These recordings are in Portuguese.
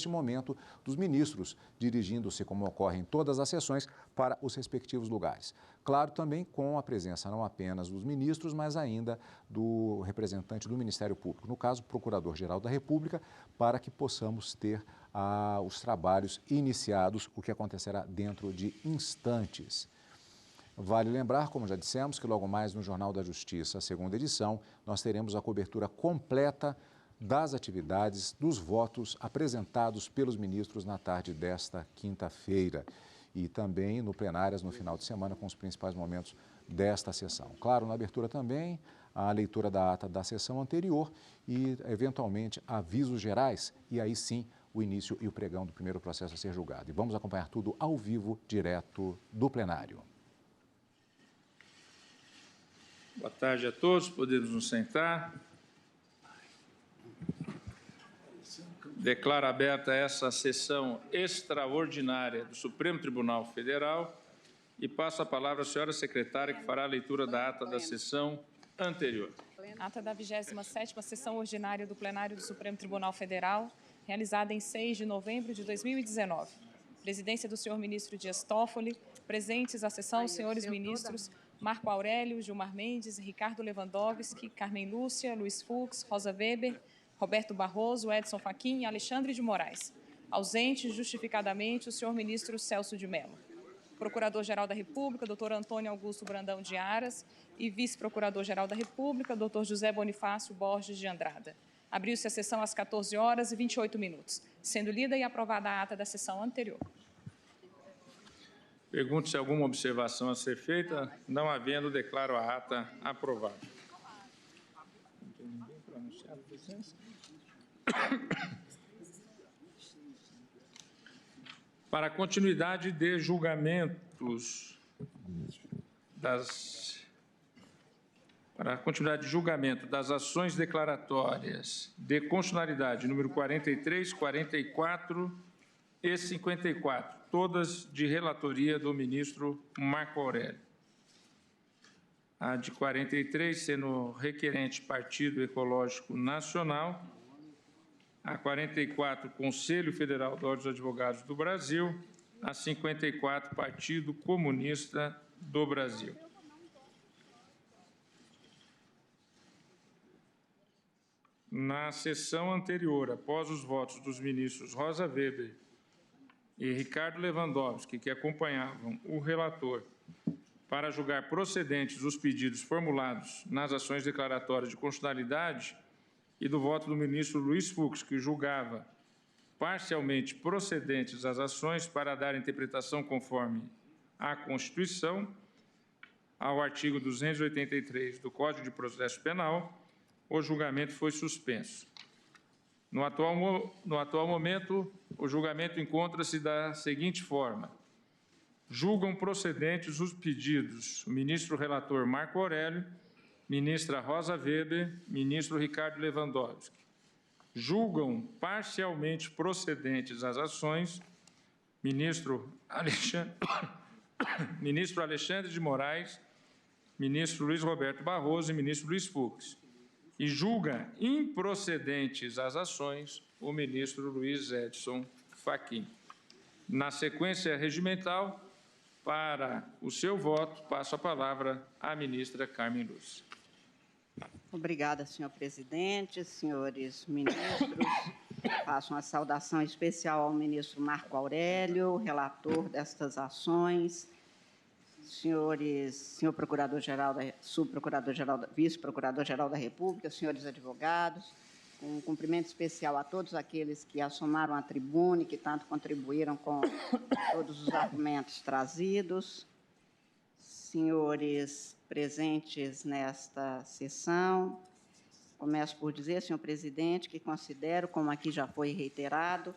neste momento, dos ministros, dirigindo-se, como ocorre em todas as sessões, para os respectivos lugares. Claro, também com a presença não apenas dos ministros, mas ainda do representante do Ministério Público, no caso, o Procurador-Geral da República, para que possamos ter os trabalhos iniciados, o que acontecerá dentro de instantes. Vale lembrar, como já dissemos, que logo mais no Jornal da Justiça, a segunda edição, nós teremos a cobertura completa das atividades, dos votos apresentados pelos ministros na tarde desta quinta-feira e também no plenárias no final de semana com os principais momentos desta sessão. Claro, na abertura também, a leitura da ata da sessão anterior e, eventualmente, avisos gerais e aí sim o início e o pregão do primeiro processo a ser julgado. E vamos acompanhar tudo ao vivo, direto do plenário. Boa tarde a todos, podemos nos sentar. Declaro aberta essa sessão extraordinária do Supremo Tribunal Federal e passo a palavra à senhora secretária, que fará a leitura da ata da sessão anterior. Ata da 27ª sessão ordinária do plenário do Supremo Tribunal Federal, realizada em 6 de novembro de 2019. Presidência do senhor ministro Dias Toffoli, presentes à sessão os senhores ministros Marco Aurélio, Gilmar Mendes, Ricardo Lewandowski, Carmen Lúcia, Luiz Fux, Rosa Weber, Roberto Barroso, Edson Fachin e Alexandre de Moraes. Ausente, justificadamente, o senhor ministro Celso de Mello. Procurador-Geral da República, doutor Antônio Augusto Brandão de Aras, e vice-procurador-geral da República, doutor José Bonifácio Borges de Andrada. Abriu-se a sessão às 14h28, sendo lida e aprovada a ata da sessão anterior. Pergunto se alguma observação a ser feita. Não havendo, declaro a ata aprovada. Não tem ninguém para anunciar a presença? Para a continuidade de julgamentos das ações declaratórias de constitucionalidade número 43, 44 e 54, todas de relatoria do ministro Marco Aurélio. A de 43 sendo requerente Partido Ecológico Nacional, a 44 Conselho Federal da Ordem dos Advogados do Brasil, a 54 Partido Comunista do Brasil. Na sessão anterior, após os votos dos ministros Rosa Weber e Ricardo Lewandowski, que acompanhavam o relator, para julgar procedentes os pedidos formulados nas ações declaratórias de constitucionalidade, e do voto do ministro Luiz Fux, que julgava parcialmente procedentes as ações para dar interpretação conforme a Constituição, ao artigo 283 do Código de Processo Penal, o julgamento foi suspenso. No atual momento, o julgamento encontra-se da seguinte forma. Julgam procedentes os pedidos o ministro relator Marco Aurélio, ministra Rosa Weber, ministro Ricardo Lewandowski. Julgam parcialmente procedentes as ações ministro Alexandre de Moraes, ministro Luiz Roberto Barroso e ministro Luiz Fux. E julga improcedentes as ações o ministro Luiz Edson Fachin. Na sequência regimental, para o seu voto, passo a palavra à ministra Carmen Lúcia. Obrigada, senhor presidente, senhores ministros. Faço uma saudação especial ao ministro Marco Aurélio, relator destas ações, senhor procurador-geral, subprocurador-geral, vice-procurador-geral da República, senhores advogados, um cumprimento especial a todos aqueles que assomaram a tribuna e que tanto contribuíram com todos os argumentos trazidos, senhores presentes nesta sessão. Começo por dizer, senhor presidente, que considero, como aqui já foi reiterado,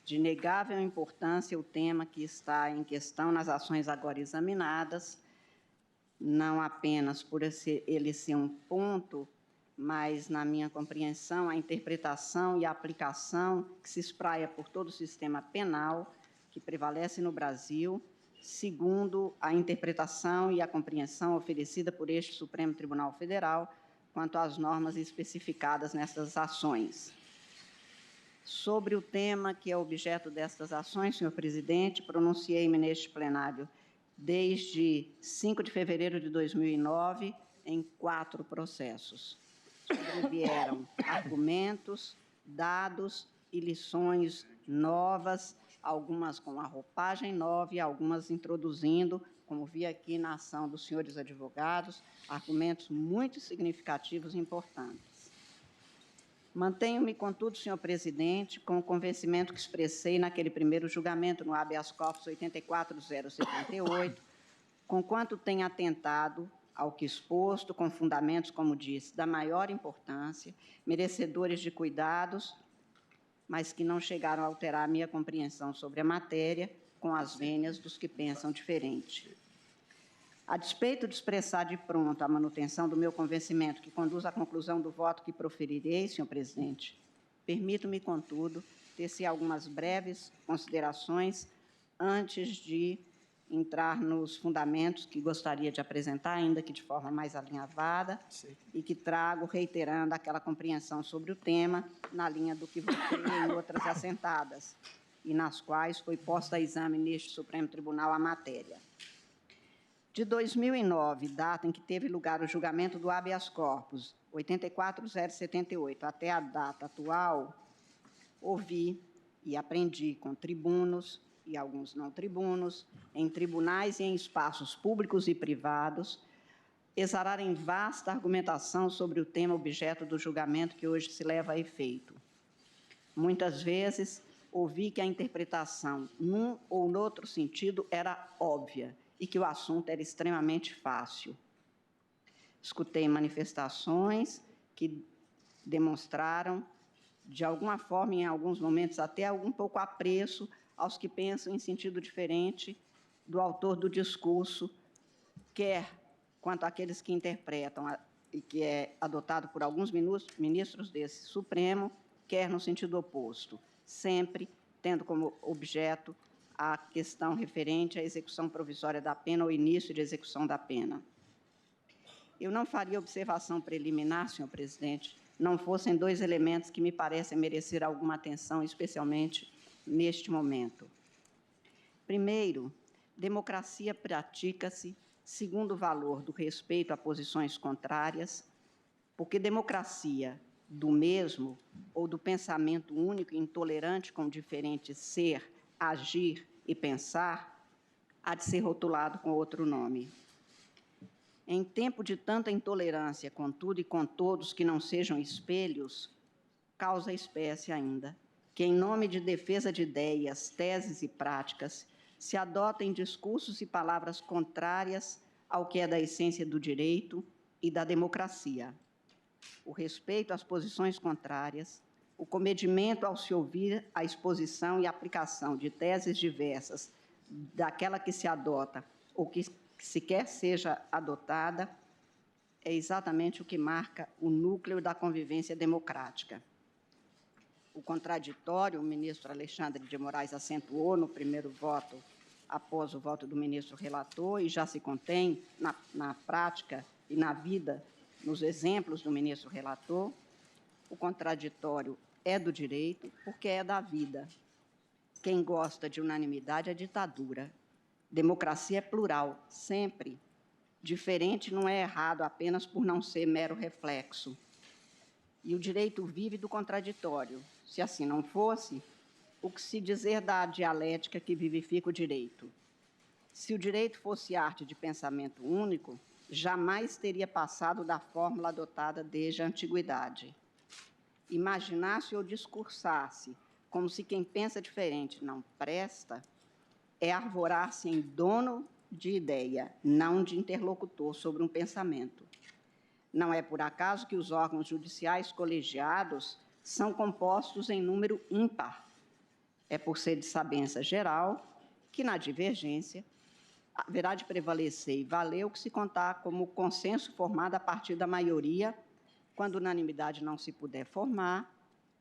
de inegável importância o tema que está em questão nas ações agora examinadas, não apenas por ele ser um ponto, mas, na minha compreensão, a interpretação e a aplicação que se espraia por todo o sistema penal que prevalece no Brasil, segundo a interpretação e a compreensão oferecida por este Supremo Tribunal Federal quanto às normas especificadas nessas ações. Sobre o tema que é objeto destas ações, senhor presidente, pronunciei-me neste plenário desde 5 de fevereiro de 2009 em 4 processos. Sobrevieram argumentos, dados e lições novas, algumas com a roupagem nova e algumas introduzindo, como vi aqui na ação dos senhores advogados, argumentos muito significativos e importantes. Mantenho-me, contudo, senhor presidente, com o convencimento que expressei naquele primeiro julgamento no habeas corpus 84078, conquanto tenha atentado ao que exposto, com fundamentos, como disse, da maior importância, merecedores de cuidados, mas que não chegaram a alterar a minha compreensão sobre a matéria, com as vênias dos que pensam diferente. A despeito de expressar de pronto a manutenção do meu convencimento, que conduz à conclusão do voto que proferirei, senhor presidente, permito-me, contudo, tecer algumas breves considerações antes de entrar nos fundamentos que gostaria de apresentar, ainda que de forma mais alinhavada, e que trago reiterando aquela compreensão sobre o tema na linha do que votei em outras assentadas, e nas quais foi posta a exame neste Supremo Tribunal a matéria. De 2009, data em que teve lugar o julgamento do habeas corpus 84078, até a data atual, ouvi e aprendi com tribunos e alguns não tribunos, em tribunais e em espaços públicos e privados, exararem vasta argumentação sobre o tema objeto do julgamento que hoje se leva a efeito. Muitas vezes, ouvi que a interpretação, num ou noutro sentido, era óbvia e que o assunto era extremamente fácil. Escutei manifestações que demonstraram, de alguma forma, em alguns momentos, até um pouco apreço aos que pensam em sentido diferente do autor do discurso, quer quanto àqueles que interpretam e que é adotado por alguns ministros desse Supremo, quer no sentido oposto, sempre tendo como objeto a questão referente à execução provisória da pena ou início de execução da pena. Eu não faria observação preliminar, senhor presidente, não fossem 2 elementos que me parecem merecer alguma atenção, especialmente neste momento. Primeiro, democracia pratica-se segundo o valor do respeito a posições contrárias, porque democracia do mesmo ou do pensamento único e intolerante com diferente ser, agir e pensar, há de ser rotulado com outro nome. Em tempo de tanta intolerância com tudo e com todos que não sejam espelhos, causa espécie ainda que, em nome de defesa de ideias, teses e práticas, se adotem discursos e palavras contrárias ao que é da essência do direito e da democracia. O respeito às posições contrárias, o comedimento ao se ouvir a exposição e aplicação de teses diversas daquela que se adota ou que sequer seja adotada, é exatamente o que marca o núcleo da convivência democrática. O contraditório, o ministro Alexandre de Moraes acentuou no primeiro voto, após o voto do ministro relator, e já se contém na prática e na vida, nos exemplos do ministro relator. O contraditório é do direito, porque é da vida. Quem gosta de unanimidade é ditadura. Democracia é plural, sempre. Diferente não é errado apenas por não ser mero reflexo. E o direito vive do contraditório. Se assim não fosse, o que se dizer da dialética que vivifica o direito? Se o direito fosse arte de pensamento único, jamais teria passado da fórmula adotada desde a antiguidade. Imaginasse ou discursasse como se quem pensa diferente não presta, é arvorar-se em dono de ideia, não de interlocutor sobre um pensamento. Não é por acaso que os órgãos judiciais colegiados são compostos em número ímpar. É por ser de sabença geral que, na divergência, haverá de prevalecer e valer o que se contar como consenso formado a partir da maioria, quando unanimidade não se puder formar,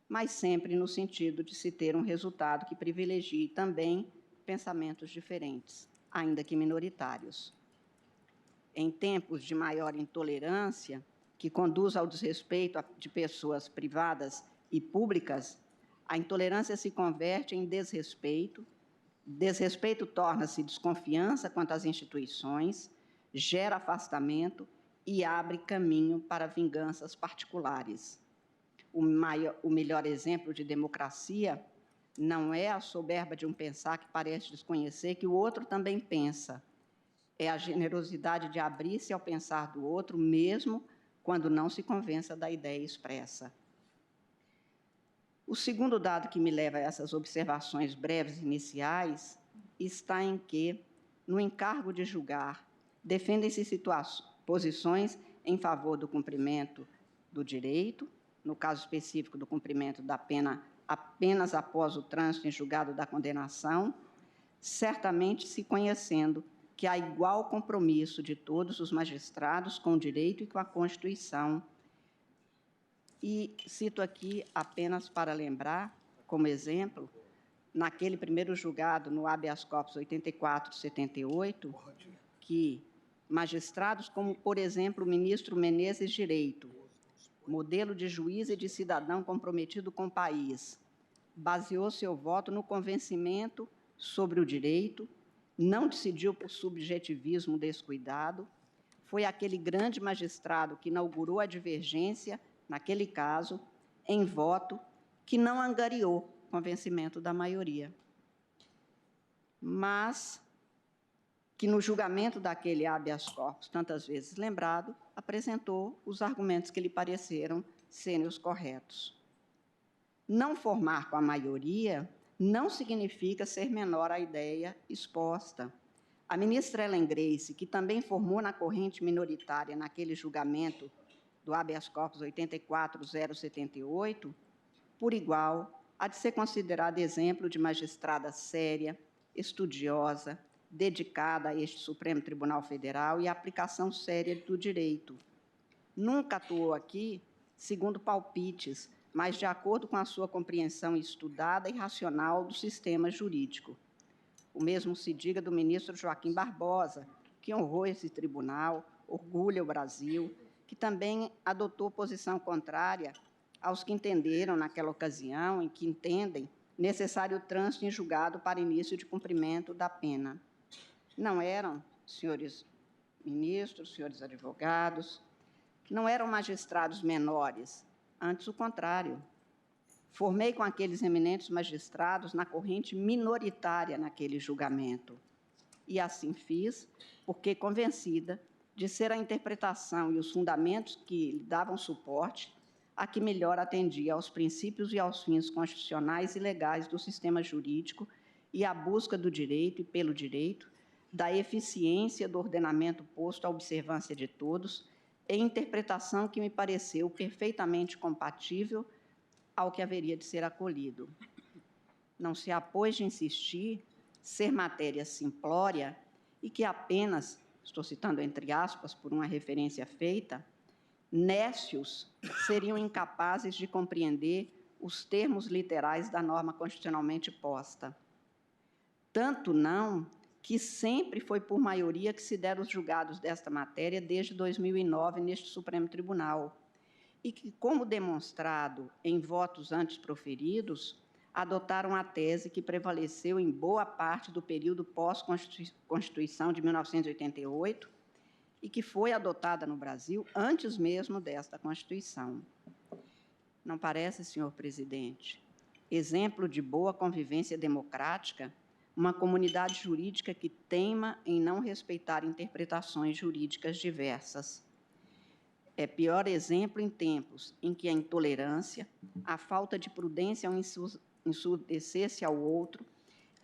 mas sempre no sentido de se ter um resultado que privilegie também pensamentos diferentes, ainda que minoritários. Em tempos de maior intolerância, que conduz ao desrespeito de pessoas privadas e públicas, a intolerância se converte em desrespeito, desrespeito torna-se desconfiança quanto às instituições, gera afastamento e abre caminho para vinganças particulares. O melhor exemplo de democracia não é a soberba de um pensar que parece desconhecer que o outro também pensa. É a generosidade de abrir-se ao pensar do outro, mesmo quando não se convença da ideia expressa. O segundo dado que me leva a essas observações breves iniciais está em que, no encargo de julgar, defendem-se posições em favor do cumprimento do direito, no caso específico do cumprimento da pena apenas após o trânsito em julgado da condenação, certamente se conhecendo que há igual compromisso de todos os magistrados com o direito e com a Constituição. E cito aqui apenas para lembrar, como exemplo, naquele primeiro julgado no habeas corpus 84/78, que magistrados como, por exemplo, o ministro Menezes Direito, modelo de juiz e de cidadão comprometido com o país, baseou seu voto no convencimento sobre o direito, não decidiu por subjetivismo descuidado, foi aquele grande magistrado que inaugurou a divergência, naquele caso, em voto, que não angariou convencimento da maioria, mas que no julgamento daquele habeas corpus, tantas vezes lembrado, apresentou os argumentos que lhe pareceram serem os corretos. Não formar com a maioria não significa ser menor à ideia exposta. A ministra Ellen Grace, que também formou na corrente minoritária naquele julgamento do habeas corpus 84/078, por igual, há de ser considerada exemplo de magistrada séria, estudiosa, dedicada a este Supremo Tribunal Federal e à aplicação séria do direito. Nunca atuou aqui segundo palpites, mas de acordo com a sua compreensão estudada e racional do sistema jurídico. O mesmo se diga do ministro Joaquim Barbosa, que honrou esse tribunal, orgulha o Brasil, que também adotou posição contrária aos que entenderam, naquela ocasião, em que entendem, necessário trânsito em julgado para início de cumprimento da pena. Não eram, senhores ministros, senhores advogados, não eram magistrados menores, antes o contrário. Formei com aqueles eminentes magistrados na corrente minoritária naquele julgamento. E assim fiz, porque convencida de ser a interpretação e os fundamentos que lhe davam suporte a que melhor atendia aos princípios e aos fins constitucionais e legais do sistema jurídico e à busca do direito e pelo direito, da eficiência do ordenamento posto à observância de todos, e interpretação que me pareceu perfeitamente compatível ao que haveria de ser acolhido. Não se há, pois, de insistir ser matéria simplória e que apenas, estou citando entre aspas por uma referência feita, nécios seriam incapazes de compreender os termos literais da norma constitucionalmente posta. Tanto não que sempre foi por maioria que se deram os julgados desta matéria desde 2009 neste Supremo Tribunal, e que, como demonstrado em votos antes proferidos, adotaram a tese que prevaleceu em boa parte do período pós-Constituição de 1988 e que foi adotada no Brasil antes mesmo desta Constituição. Não parece, senhor presidente, exemplo de boa convivência democrática uma comunidade jurídica que teima em não respeitar interpretações jurídicas diversas? É pior exemplo em tempos em que a intolerância, a falta de prudência ao ensurdecer-se ao outro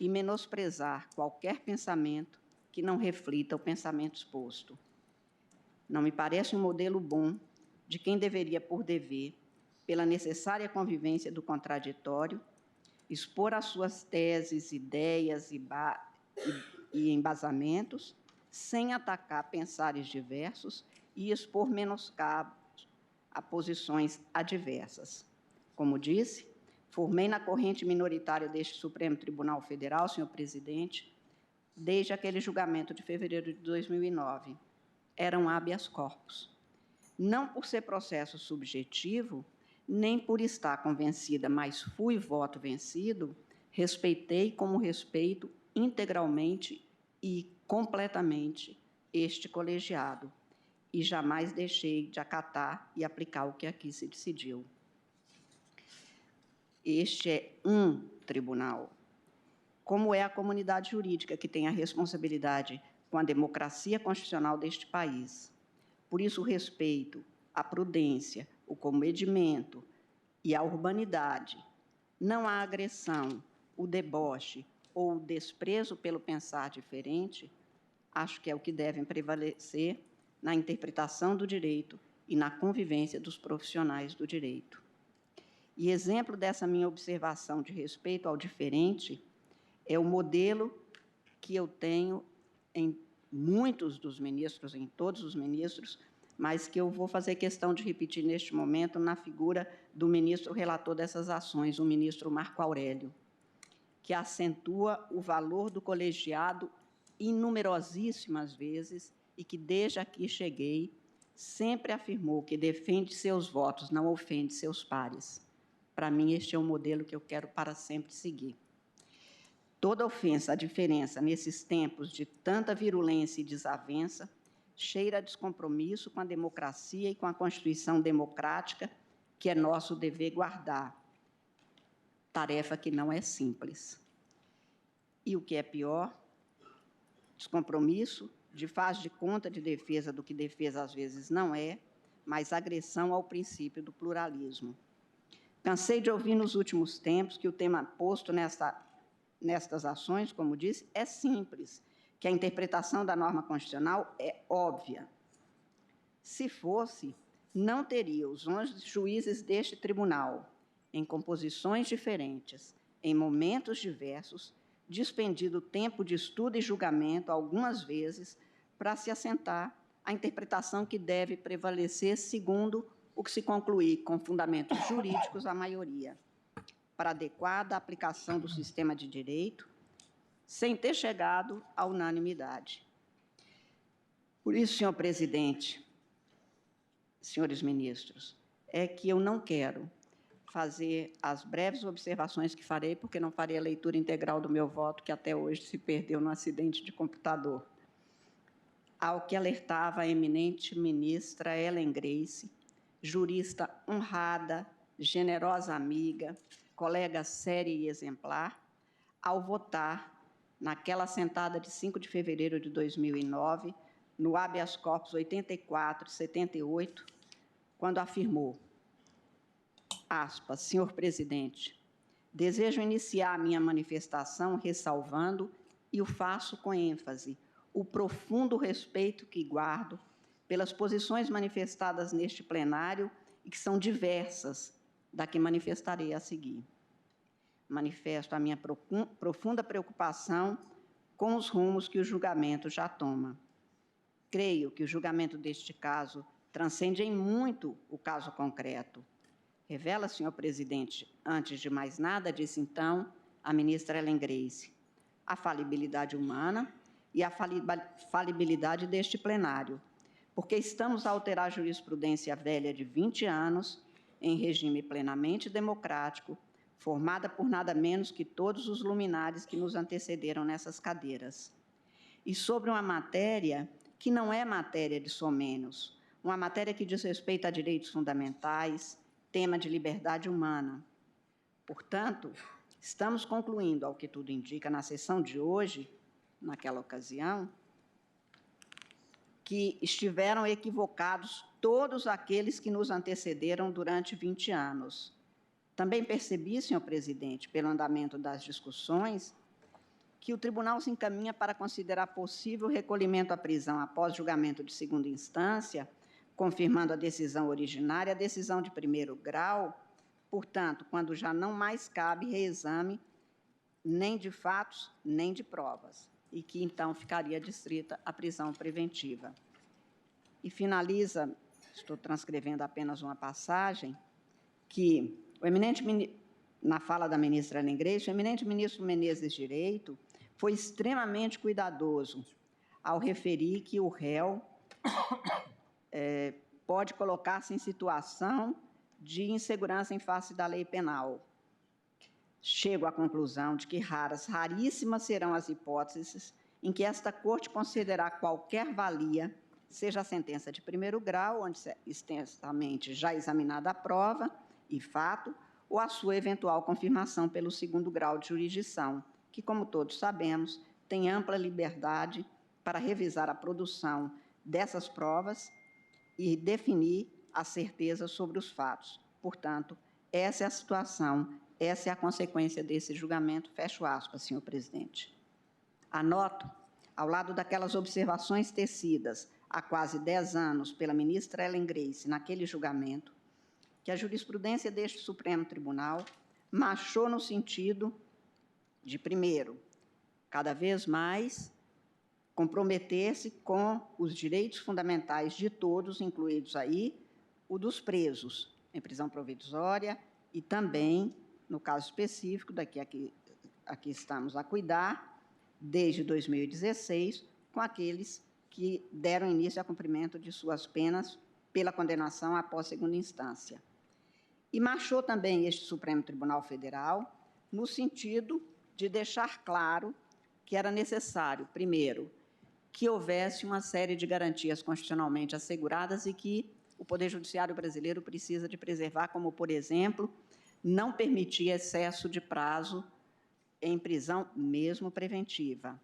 e menosprezar qualquer pensamento que não reflita o pensamento exposto. Não me parece um modelo bom de quem deveria, por dever, pela necessária convivência do contraditório, expor as suas teses, ideias e embasamentos, sem atacar pensares diversos e expor menoscabos a posições adversas. Como disse, formei na corrente minoritária deste Supremo Tribunal Federal, senhor presidente, desde aquele julgamento de fevereiro de 2009. Era um habeas corpus. Não por ser processo subjetivo, nem por estar convencida, mas fui voto vencido, respeitei como respeito integralmente e completamente este colegiado e jamais deixei de acatar e aplicar o que aqui se decidiu. Este é um tribunal, como é a comunidade jurídica que tem a responsabilidade com a democracia constitucional deste país. Por isso, o respeito, a prudência, o comedimento e a urbanidade, não a agressão, o deboche ou o desprezo pelo pensar diferente, acho que é o que devem prevalecer na interpretação do direito e na convivência dos profissionais do direito. E exemplo dessa minha observação de respeito ao diferente é o modelo que eu tenho em muitos dos ministros, em todos os ministros, mas que eu vou fazer questão de repetir neste momento na figura do ministro relator dessas ações, o ministro Marco Aurélio, que acentua o valor do colegiado inumerosíssimas vezes e que, desde aqui cheguei, sempre afirmou que defende seus votos, não ofende seus pares. Para mim, este é um modelo que eu quero para sempre seguir. Toda ofensa à diferença nesses tempos de tanta virulência e desavença cheira a descompromisso com a democracia e com a Constituição democrática, que é nosso dever guardar. Tarefa que não é simples. E o que é pior, descompromisso de faz de conta de defesa do que defesa às vezes não é, mas agressão ao princípio do pluralismo. Cansei de ouvir nos últimos tempos que o tema posto nestas ações, como disse, é simples, que a interpretação da norma constitucional é óbvia. Se fosse, não teria os 11 juízes deste tribunal, em composições diferentes, em momentos diversos, despendido tempo de estudo e julgamento, algumas vezes, para se assentar a interpretação que deve prevalecer segundo o que se concluir com fundamentos jurídicos à maioria, para adequada aplicação do sistema de direito, sem ter chegado à unanimidade. Por isso, senhor presidente, senhores ministros, é que eu não quero fazer as breves observações que farei, porque não farei a leitura integral do meu voto, que até hoje se perdeu no acidente de computador. Ao que alertava a eminente ministra Ellen Grace, jurista honrada, generosa amiga, colega séria e exemplar, ao votar naquela sentada de 5 de fevereiro de 2009, no habeas corpus 84/78, quando afirmou, aspas, senhor presidente, desejo iniciar a minha manifestação ressalvando, e o faço com ênfase, o profundo respeito que guardo pelas posições manifestadas neste plenário e que são diversas da que manifestarei a seguir. Manifesto a minha profunda preocupação com os rumos que o julgamento já toma. Creio que o julgamento deste caso transcende em muito o caso concreto. Revela, senhor presidente, antes de mais nada, disse então a ministra Ellen Grace, a falibilidade humana e a falibilidade deste plenário, porque estamos a alterar a jurisprudência velha de 20 anos em regime plenamente democrático, formada por nada menos que todos os luminares que nos antecederam nessas cadeiras. E sobre uma matéria que não é matéria de somenos, uma matéria que diz respeito a direitos fundamentais, tema de liberdade humana. Portanto, estamos concluindo, ao que tudo indica, na sessão de hoje, naquela ocasião, que estiveram equivocados todos aqueles que nos antecederam durante 20 anos. Também percebi, senhor presidente, pelo andamento das discussões, que o tribunal se encaminha para considerar possível o recolhimento à prisão após julgamento de segunda instância, confirmando a decisão originária, a decisão de primeiro grau, portanto, quando já não mais cabe reexame nem de fatos, nem de provas, e que, então, ficaria distrita a prisão preventiva. E finaliza, estou transcrevendo apenas uma passagem, que o eminente, na fala da ministra Ellen Grace, o eminente ministro Menezes Direito foi extremamente cuidadoso ao referir que o réu pode colocar-se em situação de insegurança em face da lei penal. Chego à conclusão de que raríssimas serão as hipóteses em que esta Corte considerar qualquer valia, seja a sentença de primeiro grau, onde extensamente já examinada a prova e fato, ou a sua eventual confirmação pelo segundo grau de jurisdição, que, como todos sabemos, tem ampla liberdade para revisar a produção dessas provas e definir a certeza sobre os fatos. Portanto, essa é a situação, essa é a consequência desse julgamento, fecho aspas, senhor presidente. Anoto, ao lado daquelas observações tecidas há quase 10 anos pela ministra Ellen Grace naquele julgamento, que a jurisprudência deste Supremo Tribunal marchou no sentido de, primeiro, cada vez mais comprometer-se com os direitos fundamentais de todos, incluídos aí o dos presos em prisão provisória e também, no caso específico, aqui estamos a cuidar, desde 2016, com aqueles que deram início ao cumprimento de suas penas pela condenação após segunda instância. E marchou também este Supremo Tribunal Federal no sentido de deixar claro que era necessário, primeiro, que houvesse uma série de garantias constitucionalmente asseguradas e que o Poder Judiciário brasileiro precisa de preservar, como, por exemplo, não permitir excesso de prazo em prisão, mesmo preventiva,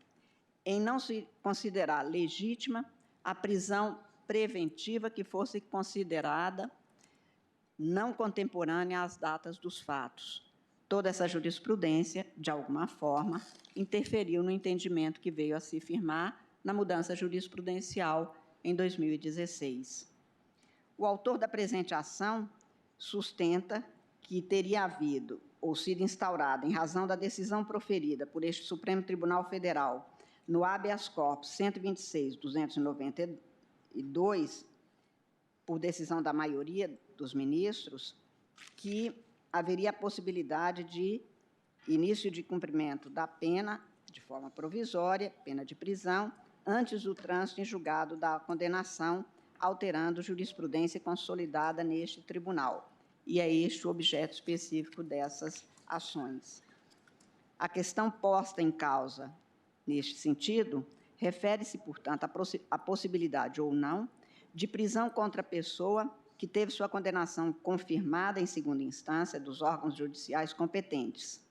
em não se considerar legítima a prisão preventiva que fosse considerada não contemporânea às datas dos fatos. Toda essa jurisprudência, de alguma forma, interferiu no entendimento que veio a se firmar na mudança jurisprudencial em 2016. O autor da presente ação sustenta que teria havido ou sido instaurada, em razão da decisão proferida por este Supremo Tribunal Federal no habeas corpus 126.292, por decisão da maioria dos ministros, que haveria a possibilidade de início de cumprimento da pena de forma provisória, pena de prisão, antes do trânsito em julgado da condenação, alterando jurisprudência consolidada neste tribunal. E é este o objeto específico dessas ações. A questão posta em causa, neste sentido, refere-se, portanto, à possibilidade ou não de prisão contra a pessoa que teve sua condenação confirmada em segunda instância dos órgãos judiciais competentes.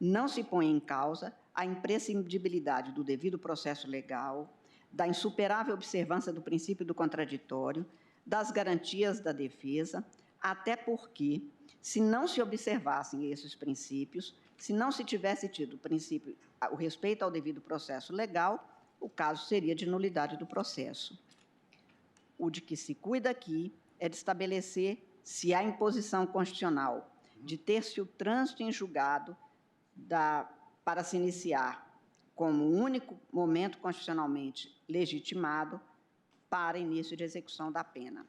Não se põe em causa a imprescindibilidade do devido processo legal, da insuperável observância do princípio do contraditório, das garantias da defesa, até porque, se não se observassem esses princípios, se não se tivesse tido o respeito ao devido processo legal, o caso seria de nulidade do processo. O de que se cuida aqui é de estabelecer se há imposição constitucional de ter-se o trânsito em julgado para se iniciar como único momento constitucionalmente legitimado para início de execução da pena.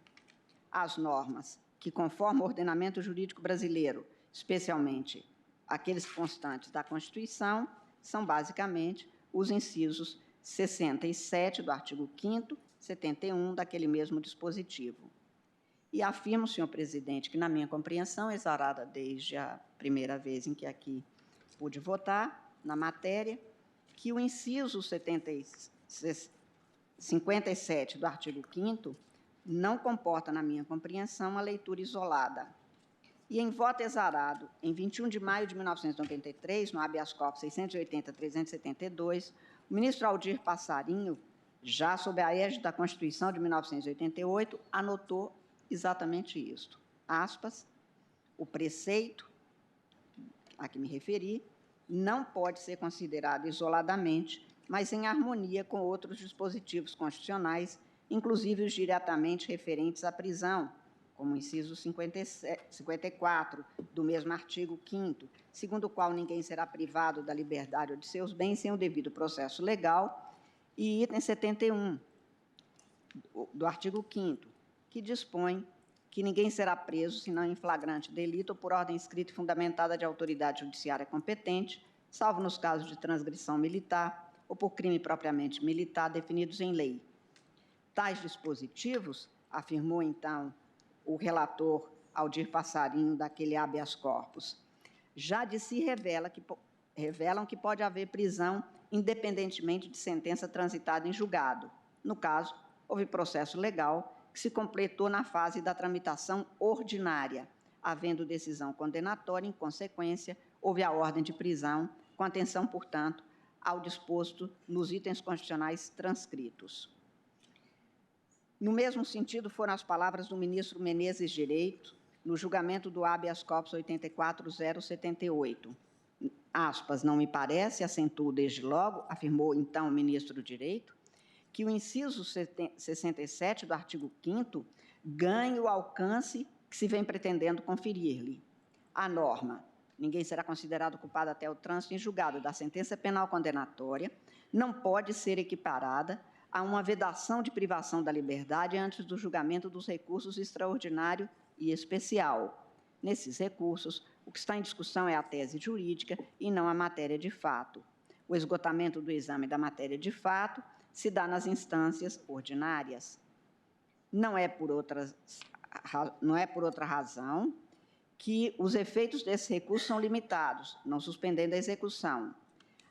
As normas que, conforme o ordenamento jurídico brasileiro, especialmente aqueles constantes da Constituição, são basicamente os incisos 67 do artigo 5º, 71 daquele mesmo dispositivo. E afirmo, senhor presidente, que, na minha compreensão, exaurada desde a primeira vez em que aqui pude votar na matéria, que o inciso 57 do artigo 5º não comporta, na minha compreensão, uma leitura isolada. E em voto exarado, em 21 de maio de 1993, no habeas corpus 680.372, o ministro Aldir Passarinho, já sob a égide da Constituição de 1988, anotou exatamente isto. Aspas, o preceito a que me referi não pode ser considerado isoladamente, mas em harmonia com outros dispositivos constitucionais, inclusive os diretamente referentes à prisão, como o inciso 54 do mesmo artigo 5º, segundo o qual ninguém será privado da liberdade ou de seus bens sem o devido processo legal, e item 71 do artigo 5º, que dispõe que ninguém será preso, senão em flagrante delito ou por ordem escrita e fundamentada de autoridade judiciária competente, salvo nos casos de transgressão militar ou por crime propriamente militar definidos em lei. Tais dispositivos, afirmou então o relator Aldir Passarinho, daquele habeas corpus. Já de si revelam que pode haver prisão independentemente de sentença transitada em julgado. No caso, houve processo legal que se completou na fase da tramitação ordinária. Havendo decisão condenatória, em consequência, houve a ordem de prisão, com atenção, portanto, ao disposto nos itens constitucionais transcritos. No mesmo sentido, foram as palavras do ministro Menezes Direito, no julgamento do habeas corpus 84.078. Aspas, não me parece, acentuou desde logo, afirmou então o ministro Direito, que o inciso 67 do artigo 5º ganhe o alcance que se vem pretendendo conferir-lhe. A norma, ninguém será considerado culpado até o trânsito em julgado da sentença penal condenatória, não pode ser equiparada a uma vedação de privação da liberdade antes do julgamento dos recursos extraordinário e especial. Nesses recursos, o que está em discussão é a tese jurídica e não a matéria de fato. O esgotamento do exame da matéria de fato se dá nas instâncias ordinárias. Não é por outra razão que os efeitos desse recurso são limitados, não suspendendo a execução.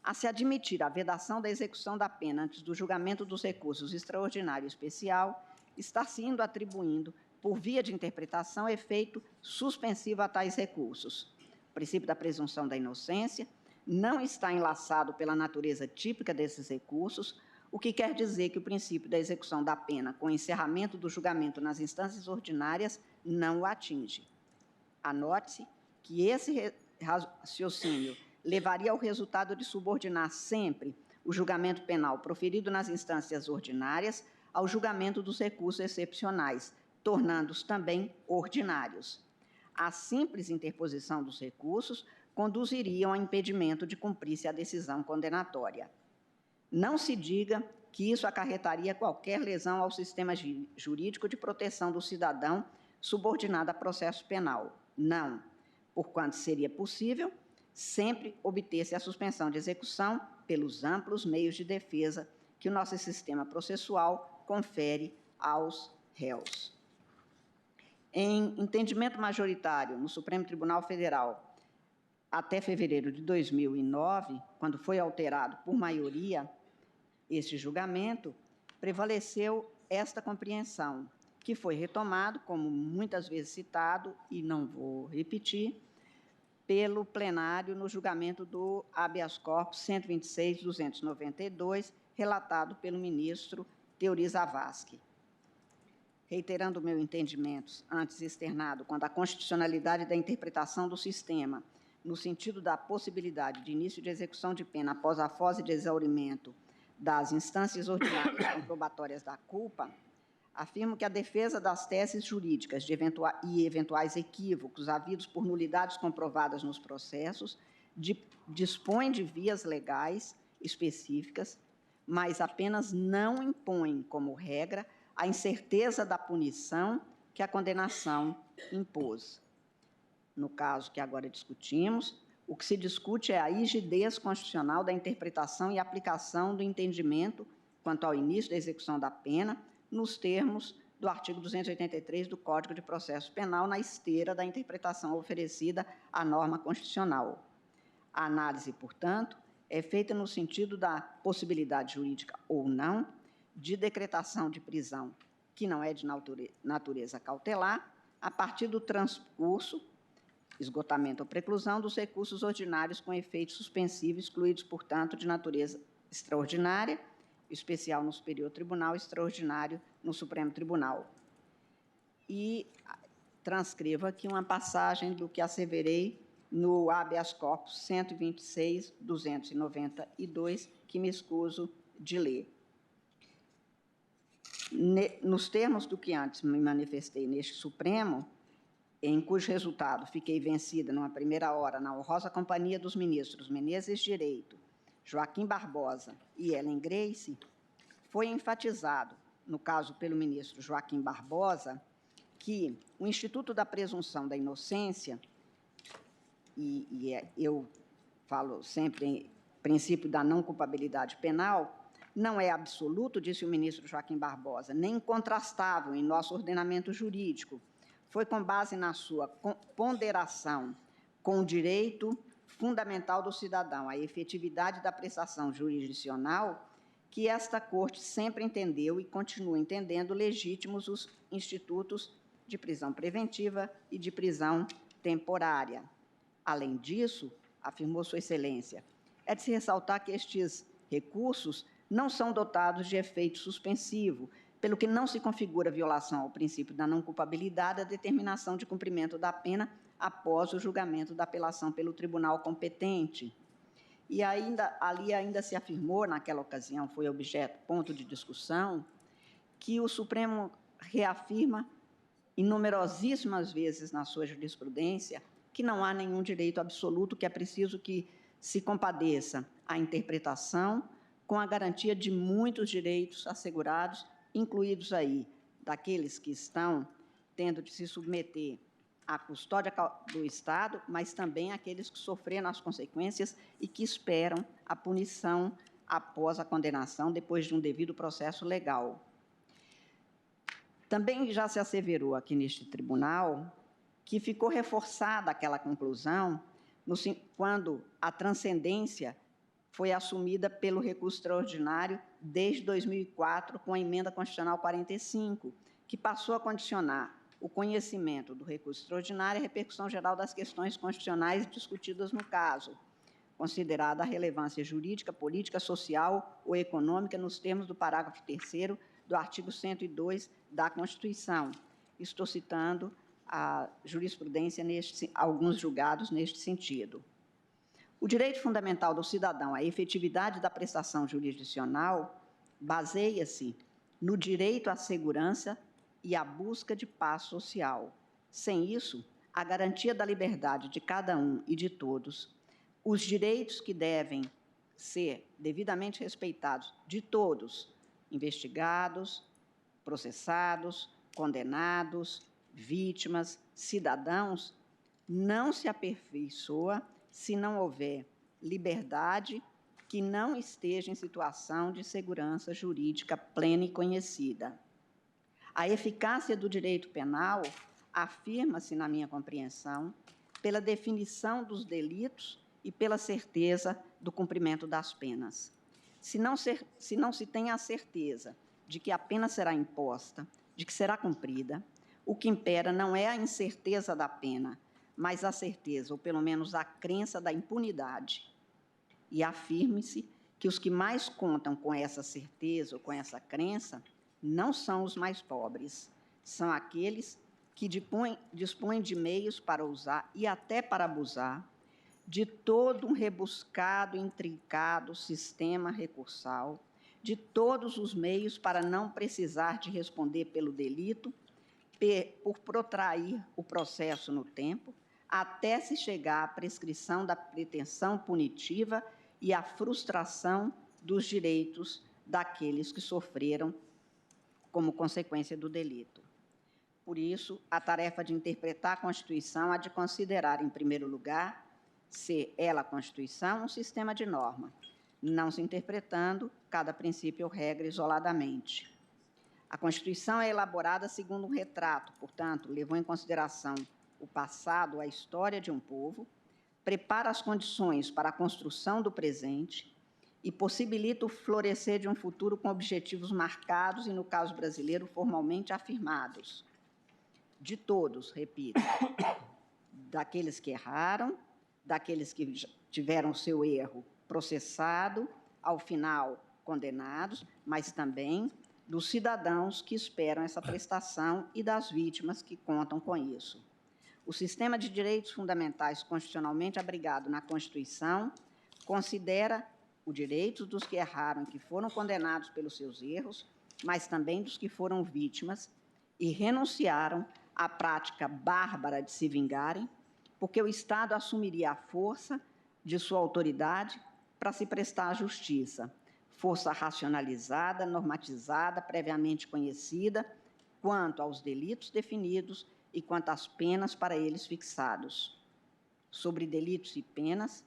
A se admitir a vedação da execução da pena antes do julgamento dos recursos extraordinário e especial, está se indo atribuindo, por via de interpretação, efeito suspensivo a tais recursos. O princípio da presunção da inocência não está enlaçado pela natureza típica desses recursos, o que quer dizer que o princípio da execução da pena com o encerramento do julgamento nas instâncias ordinárias não o atinge. Anote-se que esse raciocínio levaria ao resultado de subordinar sempre o julgamento penal proferido nas instâncias ordinárias ao julgamento dos recursos excepcionais, tornando-os também ordinários. A simples interposição dos recursos conduziria ao impedimento de cumprir-se a decisão condenatória. Não se diga que isso acarretaria qualquer lesão ao sistema jurídico de proteção do cidadão subordinado a processo penal. Não, porquanto seria possível sempre obter-se a suspensão de execução pelos amplos meios de defesa que o nosso sistema processual confere aos réus. Em entendimento majoritário no Supremo Tribunal Federal, até fevereiro de 2009, quando foi alterado por maioria este julgamento, prevaleceu esta compreensão, que foi retomado, como muitas vezes citado, e não vou repetir, pelo plenário no julgamento do habeas corpus 126.292, relatado pelo ministro Teori Zavascki. Reiterando o meu entendimento antes externado quanto à constitucionalidade da interpretação do sistema, no sentido da possibilidade de início de execução de pena após a fase de exaurimento das instâncias ordinárias comprobatórias da culpa, afirmo que a defesa das teses jurídicas e eventuais equívocos havidos por nulidades comprovadas nos processos dispõe de vias legais específicas, mas apenas não impõe, como regra, a incerteza da punição que a condenação impôs. No caso que agora discutimos, o que se discute é a rigidez constitucional da interpretação e aplicação do entendimento quanto ao início da execução da pena, nos termos do artigo 283 do Código de Processo Penal, na esteira da interpretação oferecida à norma constitucional. A análise, portanto, é feita no sentido da possibilidade jurídica ou não de decretação de prisão, que não é de natureza cautelar, a partir do transcurso, esgotamento ou preclusão dos recursos ordinários com efeito suspensivo, excluídos, portanto, de natureza extraordinária, especial no Superior Tribunal, extraordinário no Supremo Tribunal. E transcrevo aqui uma passagem do que asseverei no habeas corpus 126.292, que me escuso de ler. Nos termos do que antes me manifestei neste Supremo, em cujo resultado fiquei vencida numa primeira hora na honrosa companhia dos ministros Menezes Direito, Joaquim Barbosa e Ellen Grace, foi enfatizado, no caso pelo ministro Joaquim Barbosa, que o Instituto da Presunção da Inocência, eu falo sempre em princípio da não culpabilidade penal, não é absoluto, disse o ministro Joaquim Barbosa, nem incontrastável em nosso ordenamento jurídico, foi com base na sua ponderação com o direito fundamental do cidadão, a efetividade da prestação jurisdicional, que esta Corte sempre entendeu e continua entendendo legítimos os institutos de prisão preventiva e de prisão temporária. Além disso, afirmou Sua Excelência, é de se ressaltar que estes recursos não são dotados de efeito suspensivo, pelo que não se configura violação ao princípio da não culpabilidade a determinação de cumprimento da pena após o julgamento da apelação pelo tribunal competente. E ali ainda se afirmou, naquela ocasião, foi ponto de discussão, que o Supremo reafirma numerosíssimas vezes na sua jurisprudência que não há nenhum direito absoluto, que é preciso que se compadeça a interpretação com a garantia de muitos direitos assegurados, incluídos aí daqueles que estão tendo de se submeter à custódia do Estado, mas também aqueles que sofreram as consequências e que esperam a punição após a condenação, depois de um devido processo legal. Também já se asseverou aqui neste tribunal que ficou reforçada aquela conclusão quando a transcendência foi assumida pelo recurso extraordinário desde 2004, com a Emenda Constitucional 45, que passou a condicionar o conhecimento do recurso extraordinário à repercussão geral das questões constitucionais discutidas no caso, considerada a relevância jurídica, política, social ou econômica nos termos do parágrafo 3º do artigo 102 da Constituição. Estou citando a jurisprudência, alguns julgados neste sentido. O direito fundamental do cidadão à efetividade da prestação jurisdicional baseia-se no direito à segurança e à busca de paz social. Sem isso, a garantia da liberdade de cada um e de todos, os direitos que devem ser devidamente respeitados de todos, investigados, processados, condenados, vítimas, cidadãos, não se aperfeiçoa se não houver liberdade que não esteja em situação de segurança jurídica plena e conhecida. A eficácia do direito penal afirma-se, na minha compreensão, pela definição dos delitos e pela certeza do cumprimento das penas. Se não se tem a certeza de que a pena será imposta, de que será cumprida, o que impera não é a incerteza da pena, mas a certeza, ou pelo menos a crença da impunidade. E afirme-se que os que mais contam com essa certeza ou com essa crença não são os mais pobres, são aqueles que dispõem de meios para usar e até para abusar de todo um rebuscado, intrincado sistema recursal, de todos os meios para não precisar de responder pelo delito, por protrair o processo no tempo, até se chegar à prescrição da pretensão punitiva e à frustração dos direitos daqueles que sofreram como consequência do delito. Por isso, a tarefa de interpretar a Constituição há de considerar, em primeiro lugar, ser ela, a Constituição, um sistema de norma, não se interpretando cada princípio ou regra isoladamente. A Constituição é elaborada segundo um retrato, portanto, levou em consideração o passado, a história de um povo, prepara as condições para a construção do presente e possibilita o florescer de um futuro com objetivos marcados e, no caso brasileiro, formalmente afirmados. De todos, repito, daqueles que erraram, daqueles que tiveram seu erro processado, ao final condenados, mas também dos cidadãos que esperam essa prestação e das vítimas que contam com isso. O sistema de direitos fundamentais constitucionalmente abrigado na Constituição considera os direitos dos que erraram e que foram condenados pelos seus erros, mas também dos que foram vítimas e renunciaram à prática bárbara de se vingarem, porque o Estado assumiria a força de sua autoridade para se prestar à justiça, força racionalizada, normatizada, previamente conhecida, quanto aos delitos definidos e quanto às penas para eles fixados. Sobre delitos e penas,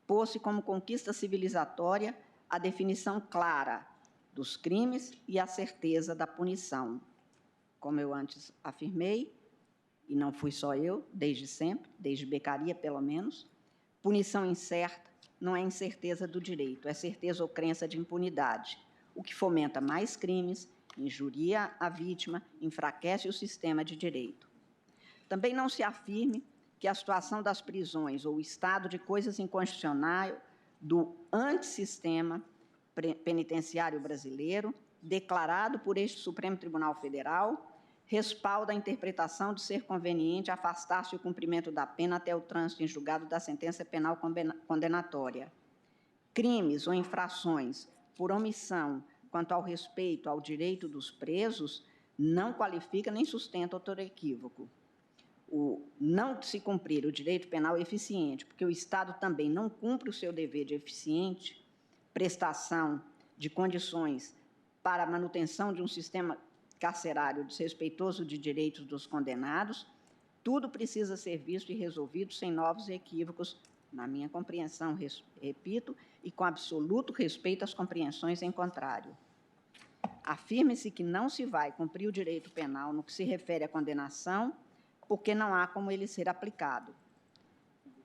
pôs-se como conquista civilizatória a definição clara dos crimes e a certeza da punição. Como eu antes afirmei, e não fui só eu, desde sempre, desde Beccaria, pelo menos. Punição incerta não é incerteza do direito, é certeza ou crença de impunidade, o que fomenta mais crimes, injuria a vítima, enfraquece o sistema de direito. Também não se afirme que a situação das prisões ou o estado de coisas inconstitucional do antissistema penitenciário brasileiro, declarado por este Supremo Tribunal Federal, respalda a interpretação de ser conveniente afastar-se o cumprimento da pena até o trânsito em julgado da sentença penal condenatória. Crimes ou infrações por omissão quanto ao respeito ao direito dos presos não qualifica nem sustenta outro equívoco. O não se cumprir o direito penal eficiente, porque o Estado também não cumpre o seu dever de eficiente prestação de condições para a manutenção de um sistema carcerário desrespeitoso de direitos dos condenados, tudo precisa ser visto e resolvido sem novos equívocos, na minha compreensão, repito, e com absoluto respeito às compreensões em contrário. Afirme-se que não se vai cumprir o direito penal no que se refere à condenação, porque não há como ele ser aplicado.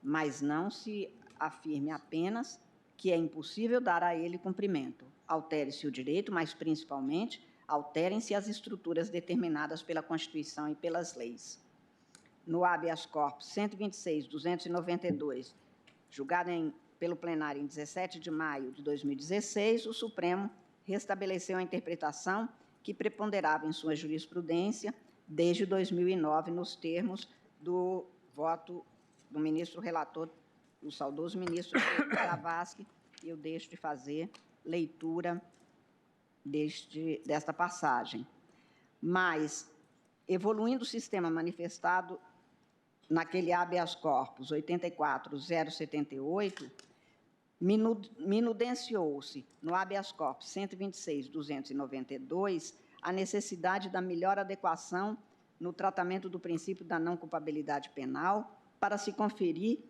Mas não se afirme apenas que é impossível dar a ele cumprimento. Altere-se o direito, mas, principalmente, alterem-se as estruturas determinadas pela Constituição e pelas leis. No habeas corpus 126.292, julgado pelo plenário em 17 de maio de 2016, o Supremo restabeleceu a interpretação que preponderava em sua jurisprudência desde 2009, nos termos do voto do ministro relator, o saudoso ministro Zavascki, e eu deixo de fazer leitura desta passagem. Mas, evoluindo o sistema manifestado naquele habeas corpus 84.078, minudenciou-se no habeas corpus 126.292 a necessidade da melhor adequação no tratamento do princípio da não culpabilidade penal para se conferir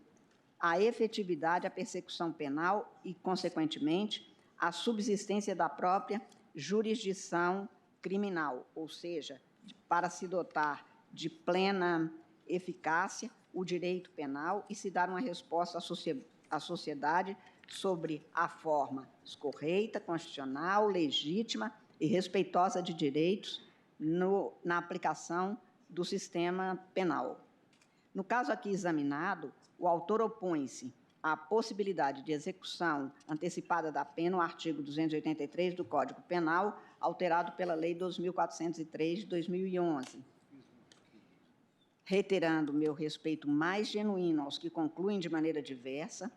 a efetividade à persecução penal e, consequentemente, a subsistência da própria jurisdição criminal, ou seja, para se dotar de plena eficácia o direito penal e se dar uma resposta à sociedade sobre a forma correta, constitucional, legítima e respeitosa de direitos na aplicação do sistema penal. No caso aqui examinado, o autor opõe-se à possibilidade de execução antecipada da pena, o artigo 283 do Código Penal, alterado pela Lei 2.403 de 2011. Reiterando meu respeito mais genuíno aos que concluem de maneira diversa,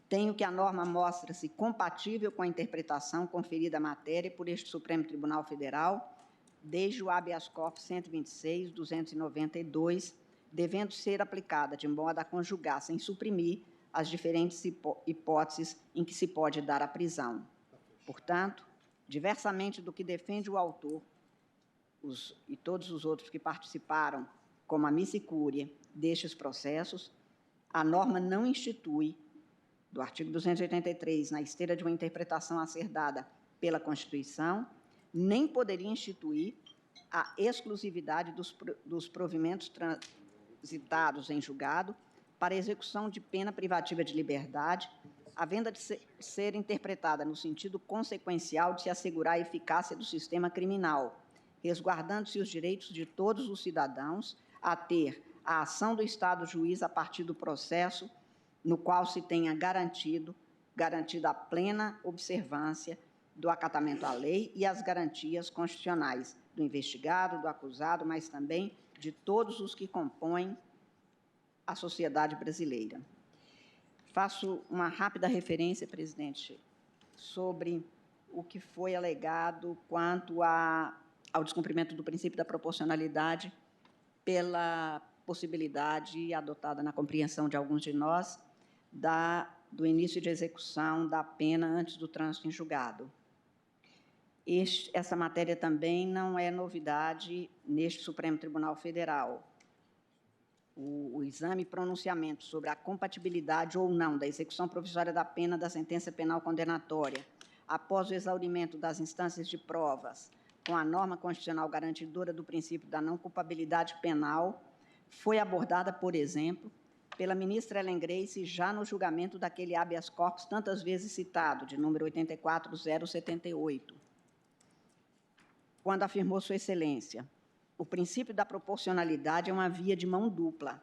tenho que a norma mostra-se compatível com a interpretação conferida à matéria por este Supremo Tribunal Federal, desde o habeas corpus 126.292, devendo ser aplicada de modo a conjugar, sem suprimir, as diferentes hipóteses em que se pode dar a prisão. Portanto, diversamente do que defende o autor e todos os outros que participaram, como a Miss Cúria, destes processos, a norma não institui, do artigo 283, na esteira de uma interpretação a ser dada pela Constituição, nem poderia instituir a exclusividade dos provimentos transitados em julgado para execução de pena privativa de liberdade, havendo de ser interpretada no sentido consequencial de se assegurar a eficácia do sistema criminal, resguardando-se os direitos de todos os cidadãos a ter a ação do Estado juiz a partir do processo no qual se tenha garantida a plena observância do acatamento à lei e as garantias constitucionais do investigado, do acusado, mas também de todos os que compõem a sociedade brasileira. Faço uma rápida referência, presidente, sobre o que foi alegado quanto ao descumprimento do princípio da proporcionalidade pela possibilidade adotada na compreensão de alguns de nós do início de execução da pena antes do trânsito em julgado. Essa matéria também não é novidade neste Supremo Tribunal Federal. O exame e pronunciamento sobre a compatibilidade ou não da execução provisória da pena da sentença penal condenatória, após o exaurimento das instâncias de provas, com a norma constitucional garantidora do princípio da não culpabilidade penal, foi abordada, por exemplo, pela ministra Ellen Grace já no julgamento daquele habeas corpus tantas vezes citado, de número 84078, quando afirmou Sua Excelência: o princípio da proporcionalidade é uma via de mão dupla.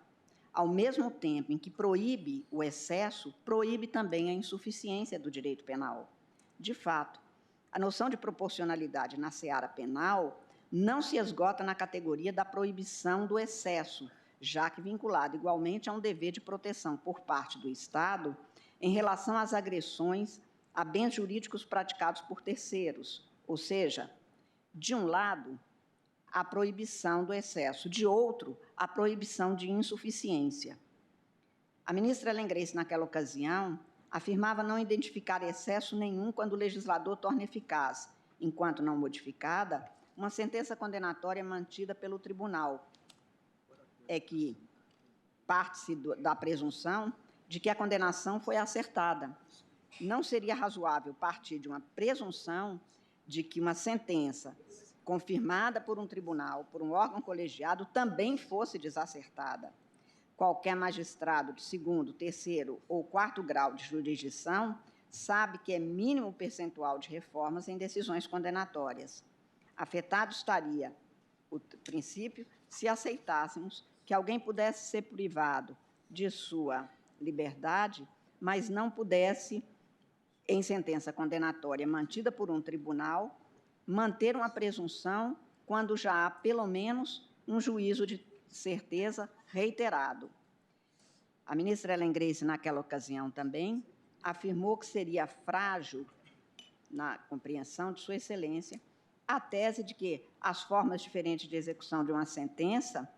Ao mesmo tempo em que proíbe o excesso, proíbe também a insuficiência do direito penal. De fato, a noção de proporcionalidade na seara penal não se esgota na categoria da proibição do excesso, já que vinculado igualmente a um dever de proteção por parte do Estado em relação às agressões a bens jurídicos praticados por terceiros, ou seja, de um lado, a proibição do excesso, de outro, a proibição de insuficiência. A ministra Ellen Grace, naquela ocasião, afirmava não identificar excesso nenhum quando o legislador torna eficaz, enquanto não modificada, uma sentença condenatória mantida pelo tribunal. É que parte-se da presunção de que a condenação foi acertada. Não seria razoável partir de uma presunção de que uma sentença confirmada por um tribunal, por um órgão colegiado, também fosse desacertada. Qualquer magistrado de segundo, terceiro ou quarto grau de jurisdição sabe que é mínimo o percentual de reformas em decisões condenatórias. Afetado estaria o princípio se aceitássemos que alguém pudesse ser privado de sua liberdade, mas não pudesse, em sentença condenatória mantida por um tribunal, manter uma presunção quando já há, pelo menos, um juízo de certeza reiterado. A ministra Ellen Grace, naquela ocasião também, afirmou que seria frágil, na compreensão de Sua Excelência, a tese de que as formas diferentes de execução de uma sentença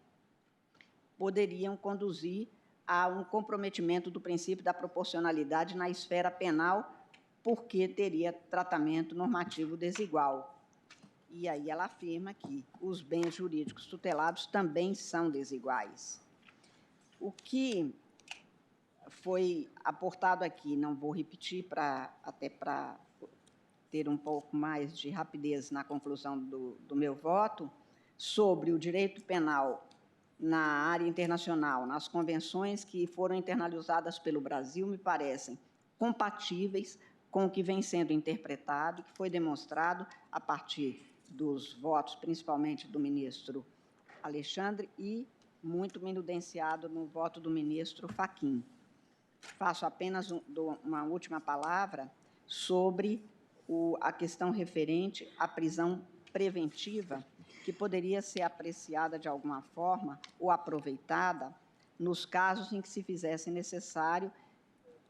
poderiam conduzir a um comprometimento do princípio da proporcionalidade na esfera penal, porque teria tratamento normativo desigual. E aí ela afirma que os bens jurídicos tutelados também são desiguais. O que foi aportado aqui, não vou repetir, até para ter um pouco mais de rapidez na conclusão do meu voto, sobre o direito penal na área internacional, nas convenções que foram internalizadas pelo Brasil, me parecem compatíveis com o que vem sendo interpretado, que foi demonstrado a partir dos votos, principalmente do ministro Alexandre, e muito minudenciado no voto do ministro Fachin. Faço apenas uma última palavra sobre a questão referente à prisão preventiva, que poderia ser apreciada de alguma forma ou aproveitada nos casos em que se fizesse necessário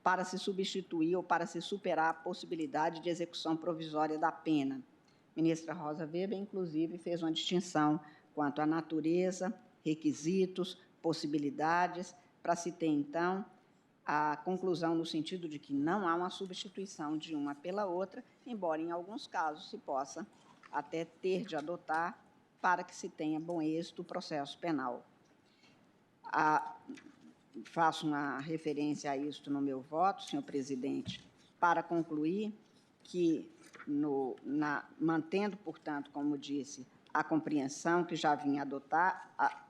para se substituir ou para se superar a possibilidade de execução provisória da pena. A ministra Rosa Weber, inclusive, fez uma distinção quanto à natureza, requisitos, possibilidades, para se ter, então, a conclusão no sentido de que não há uma substituição de uma pela outra, embora, em alguns casos, se possa até ter de adotar para que se tenha bom êxito o processo penal. Faço uma referência a isto no meu voto, senhor presidente, para concluir que, mantendo, portanto, como disse, a compreensão que já vinha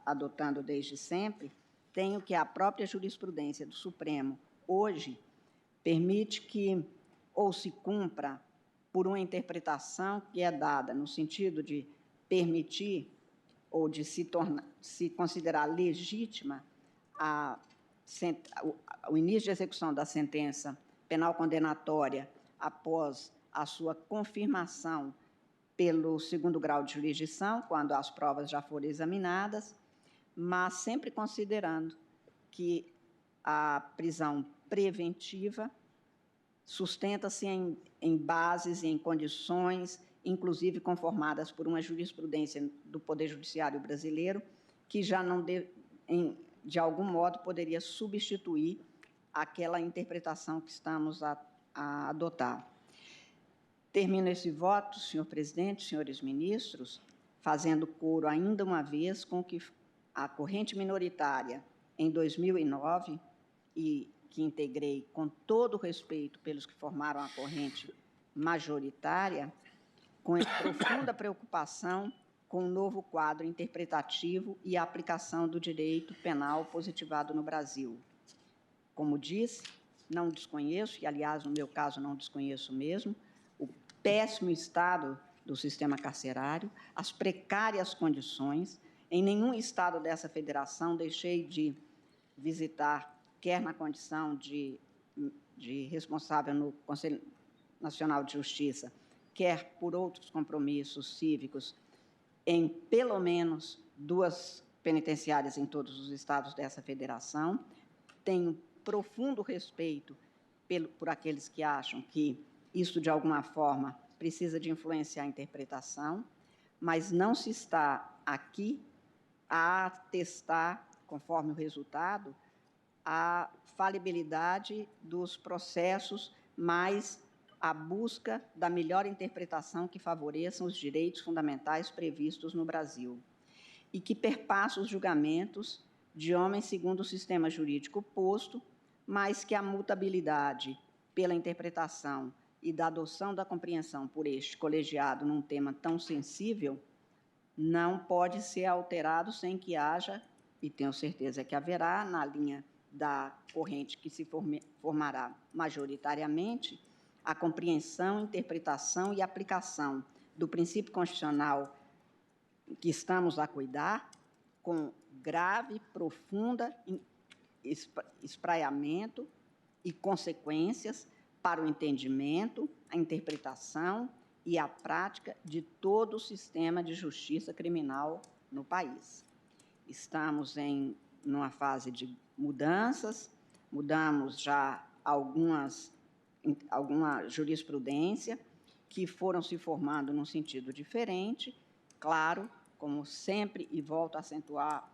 adotando desde sempre, tenho que a própria jurisprudência do Supremo, hoje, permite que ou se cumpra por uma interpretação que é dada no sentido de permitir ou de se considerar legítima o início de execução da sentença penal condenatória após a sua confirmação pelo segundo grau de jurisdição, quando as provas já forem examinadas, mas sempre considerando que a prisão preventiva sustenta-se em bases e em condições, inclusive conformadas por uma jurisprudência do Poder Judiciário brasileiro, que já não, de algum modo, poderia substituir aquela interpretação que estamos a adotar. Termino esse voto, senhor presidente, senhores ministros, fazendo coro ainda uma vez com que a corrente minoritária, em 2009, e que integrei com todo o respeito pelos que formaram a corrente majoritária, com profunda preocupação com o novo quadro interpretativo e a aplicação do direito penal positivado no Brasil. Como disse, não desconheço, e, aliás, no meu caso, não desconheço mesmo, o péssimo estado do sistema carcerário, as precárias condições. Em nenhum estado dessa federação deixei de visitar, quer na condição de responsável no Conselho Nacional de Justiça, quer por outros compromissos cívicos, em pelo menos 2 penitenciárias em todos os estados dessa federação. Tenho profundo respeito por aqueles que acham que isso, de alguma forma, precisa de influenciar a interpretação, mas não se está aqui a atestar, conforme o resultado, a falibilidade dos processos, mas a busca da melhor interpretação que favoreçam os direitos fundamentais previstos no Brasil e que perpassa os julgamentos de homens segundo o sistema jurídico posto, mas que a mutabilidade pela interpretação e da adoção da compreensão por este colegiado num tema tão sensível não pode ser alterado sem que haja, e tenho certeza que haverá, na linha da corrente que se formará majoritariamente, a compreensão, interpretação e aplicação do princípio constitucional que estamos a cuidar, com grave, profunda espraiamento e consequências para o entendimento, a interpretação e a prática de todo o sistema de justiça criminal no país. Estamos numa fase de mudanças, mudamos já alguma jurisprudência que foram se formando num sentido diferente, claro, como sempre, e volto a acentuar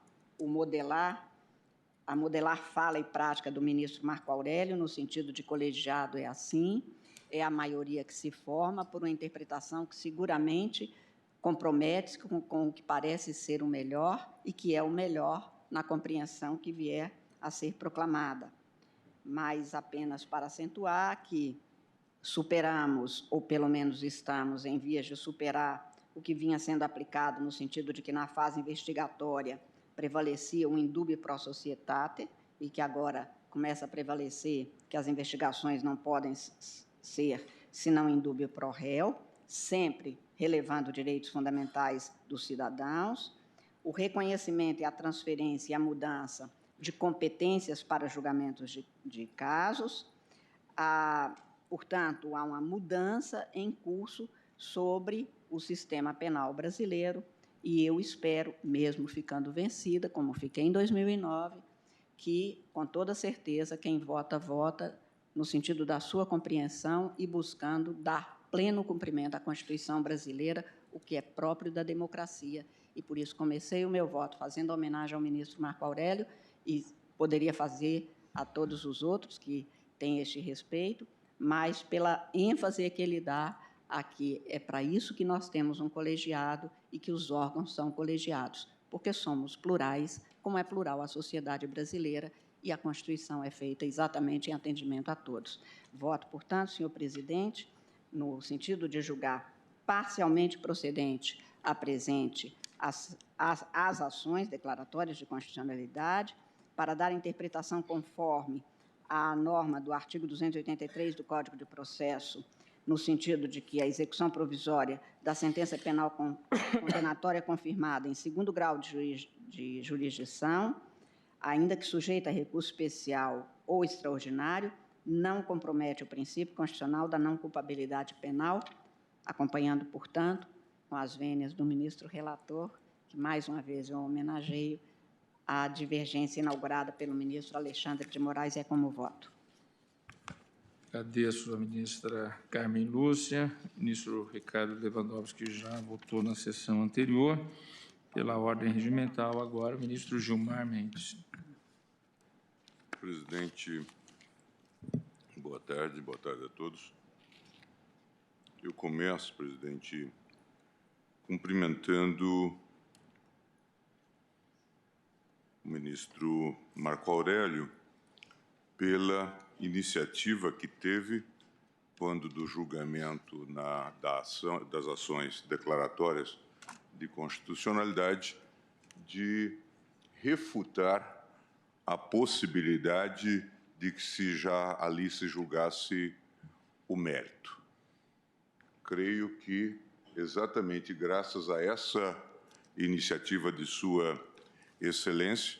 a modelar fala e prática do ministro Marco Aurélio, no sentido de colegiado é assim, é a maioria que se forma por uma interpretação que seguramente compromete-se com o que parece ser o melhor e que é o melhor na compreensão que vier a ser proclamada. Mas apenas para acentuar que superamos, ou pelo menos estamos em vias de superar, o que vinha sendo aplicado no sentido de que na fase investigatória prevalecia o indubio pro societate e que agora começa a prevalecer que as investigações não podem ser senão indubio pro réu, sempre relevando direitos fundamentais dos cidadãos, o reconhecimento e a transferência e a mudança de competências para julgamentos de casos. Portanto, há uma mudança em curso sobre o sistema penal brasileiro e eu espero, mesmo ficando vencida, como fiquei em 2009, que, com toda certeza, quem vota, vota no sentido da sua compreensão e buscando dar pleno cumprimento à Constituição brasileira, o que é próprio da democracia. E, por isso, comecei o meu voto fazendo homenagem ao ministro Marco Aurélio e poderia fazer a todos os outros que têm este respeito, mas pela ênfase que ele dá aqui, é para isso que nós temos um colegiado e que os órgãos são colegiados, porque somos plurais, como é plural a sociedade brasileira, e a Constituição é feita exatamente em atendimento a todos. Voto, portanto, senhor presidente, no sentido de julgar parcialmente procedente a presente as ações declaratórias de constitucionalidade, para dar interpretação conforme a norma do artigo 283 do Código de Processo, no sentido de que a execução provisória da sentença penal condenatória confirmada em 2º grau de jurisdição, ainda que sujeita a recurso especial ou extraordinário, não compromete o princípio constitucional da não culpabilidade penal, acompanhando, portanto, com as vênias do ministro relator, que mais uma vez eu homenageio, a divergência inaugurada pelo ministro Alexandre de Moraes é como voto. Agradeço a ministra Carmen Lúcia. Ministro Ricardo Lewandowski já votou na sessão anterior. Pela ordem regimental, agora, o ministro Gilmar Mendes. Presidente, boa tarde a todos. Eu começo, presidente, cumprimentando o ministro Marco Aurélio pela iniciativa que teve quando do julgamento das ações declaratórias de Constitucionalidade de refutar a possibilidade de que ali se julgasse o mérito. Creio que, exatamente graças a essa iniciativa de Sua Excelência,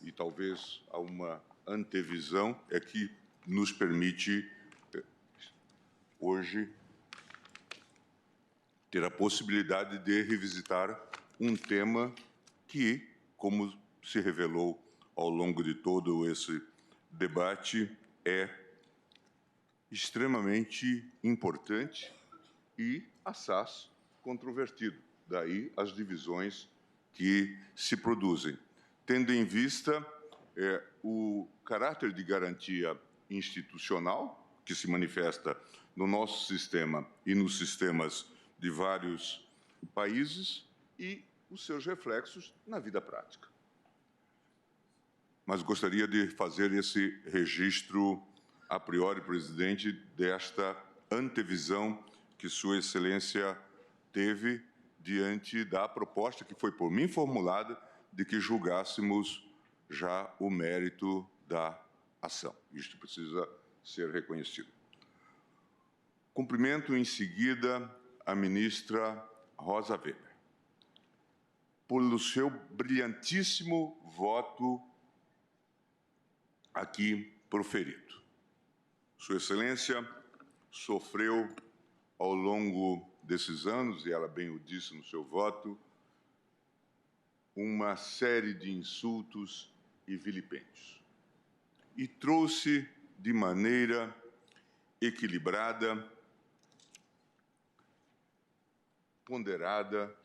e talvez a uma antevisão, é que nos permite, hoje, ter a possibilidade de revisitar um tema que, como se revelou ao longo de todo esse debate, é extremamente importante e, assaz, controvertido. Daí as divisões que se produzem, tendo em vista o caráter de garantia institucional que se manifesta no nosso sistema e nos sistemas de vários países e os seus reflexos na vida prática. Mas gostaria de fazer esse registro a priori, presidente, desta antevisão que Sua Excelência teve diante da proposta que foi por mim formulada de que julgássemos já o mérito da ação. Isto precisa ser reconhecido. Cumprimento em seguida a ministra Rosa Weber pelo seu brilhantíssimo voto aqui proferido. Sua Excelência sofreu ao longo desses anos, e ela bem o disse no seu voto, uma série de insultos e vilipêndios. E trouxe de maneira equilibrada, ponderada,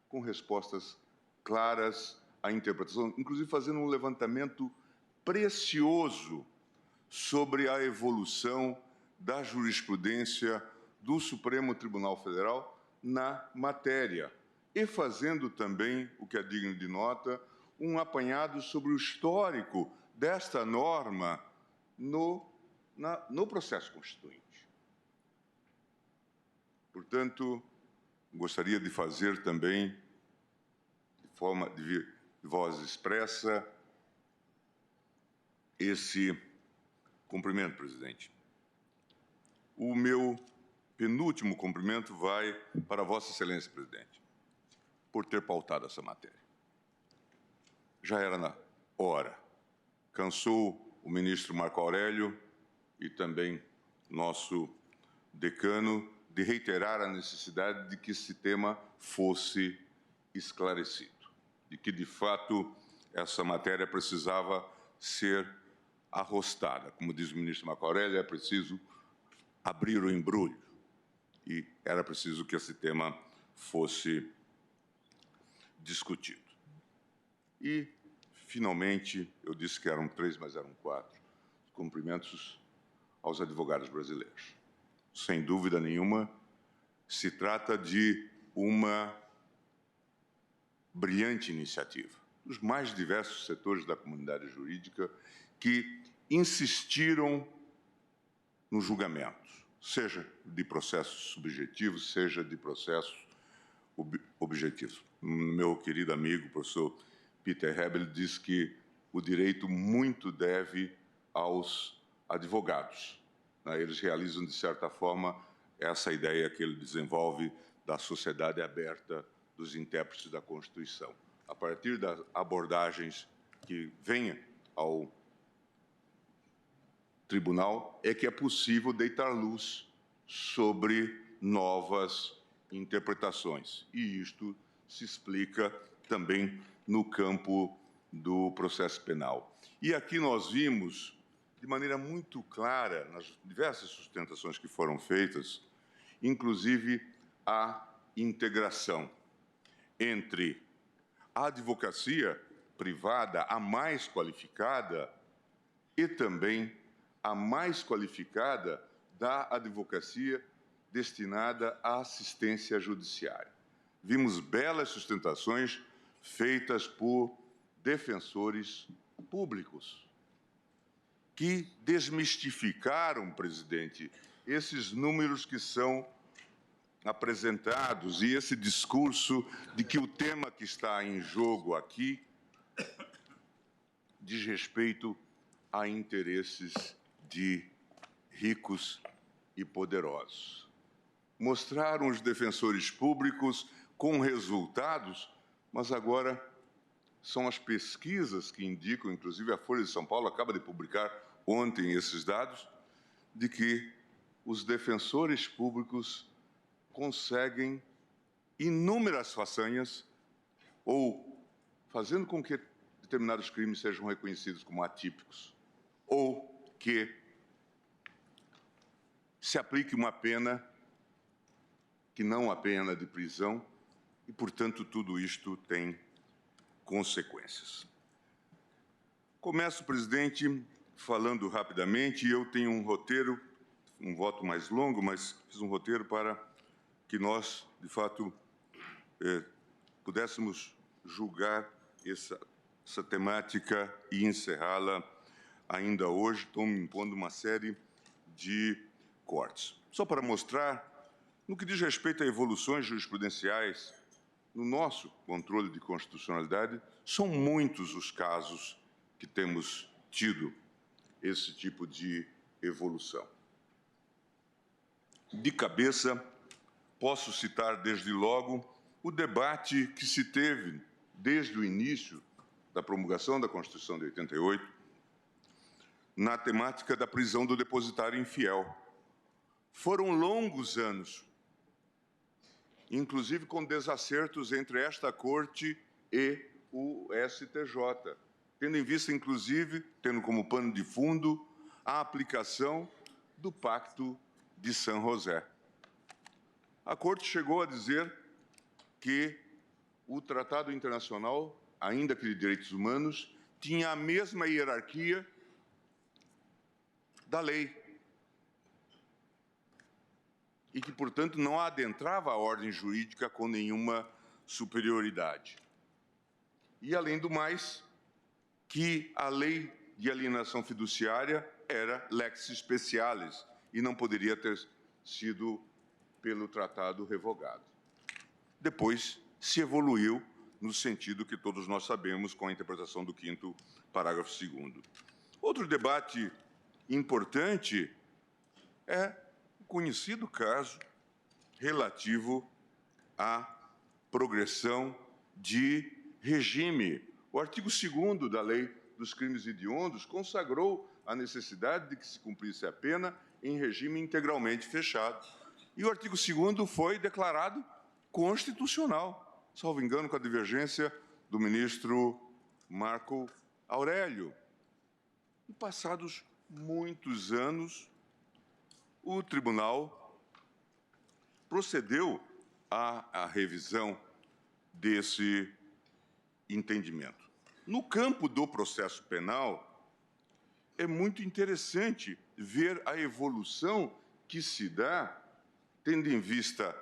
com respostas claras à interpretação, inclusive fazendo um levantamento precioso sobre a evolução da jurisprudência do Supremo Tribunal Federal na matéria e fazendo também, o que é digno de nota, um apanhado sobre o histórico desta norma no processo constituinte. Portanto, gostaria de fazer também, de forma de voz expressa, esse cumprimento, presidente. O meu penúltimo cumprimento vai para Vossa Excelência, presidente, por ter pautado essa matéria. Já era na hora. Cansou o ministro Marco Aurélio e também nosso decano de reiterar a necessidade de que esse tema fosse esclarecido, de que, de fato, essa matéria precisava ser arrostada. Como diz o ministro Marco Aurélio, é preciso abrir o embrulho. E era preciso que esse tema fosse discutido. E, finalmente, eu disse que eram 3, mas eram 4, cumprimentos aos advogados brasileiros. Sem dúvida nenhuma, se trata de uma brilhante iniciativa dos mais diversos setores da comunidade jurídica que insistiram nos julgamentos, seja de processos subjetivos, seja de processos objetivos. Meu querido amigo, professor Peter Hebel, diz que o direito muito deve aos advogados. Eles realizam, de certa forma, essa ideia que ele desenvolve da sociedade aberta dos intérpretes da Constituição. A partir das abordagens que venham ao tribunal, é que é possível deitar luz sobre novas interpretações. E isto se explica também no campo do processo penal. E aqui nós vimos, de maneira muito clara, nas diversas sustentações que foram feitas, inclusive a integração entre a advocacia privada, a mais qualificada, e também a mais qualificada da advocacia destinada à assistência judiciária. Vimos belas sustentações feitas por defensores públicos que desmistificaram, presidente, esses números que são apresentados e esse discurso de que o tema que está em jogo aqui diz respeito a interesses de ricos e poderosos. Mostraram os defensores públicos com resultados, mas agora são as pesquisas que indicam, inclusive a Folha de São Paulo acaba de publicar ontem esses dados, de que os defensores públicos conseguem inúmeras façanhas ou fazendo com que determinados crimes sejam reconhecidos como atípicos ou que se aplique uma pena que não a pena de prisão e, portanto, tudo isto tem consequências. Começo, presidente, falando rapidamente, e eu tenho um roteiro, um voto mais longo, mas fiz um roteiro para que nós, de fato, pudéssemos julgar essa temática e encerrá-la ainda hoje. Estou me impondo uma série de cortes. Só para mostrar, no que diz respeito a evoluções jurisprudenciais, no nosso controle de constitucionalidade, são muitos os casos que temos tido esse tipo de evolução. De cabeça, posso citar desde logo o debate que se teve desde o início da promulgação da Constituição de 88, na temática da prisão do depositário infiel. Foram longos anos, inclusive com desacertos entre esta Corte e o STJ, tendo em vista, inclusive, tendo como pano de fundo a aplicação do Pacto de San José. A Corte chegou a dizer que o Tratado Internacional, ainda que de Direitos Humanos, tinha a mesma hierarquia da lei e que, portanto, não adentrava a ordem jurídica com nenhuma superioridade. E, além do mais, que a lei de alienação fiduciária era lex specialis e não poderia ter sido pelo tratado revogado. Depois se evoluiu no sentido que todos nós sabemos com a interpretação do 5º parágrafo 2º. Outro debate importante é o conhecido caso relativo à progressão de regime. O artigo 2º da Lei dos Crimes Hediondos consagrou a necessidade de que se cumprisse a pena em regime integralmente fechado. E o artigo 2º foi declarado constitucional, salvo engano, com a divergência do ministro Marco Aurélio. E passados muitos anos, o tribunal procedeu à revisão desse entendimento. No campo do processo penal, é muito interessante ver a evolução que se dá, tendo em vista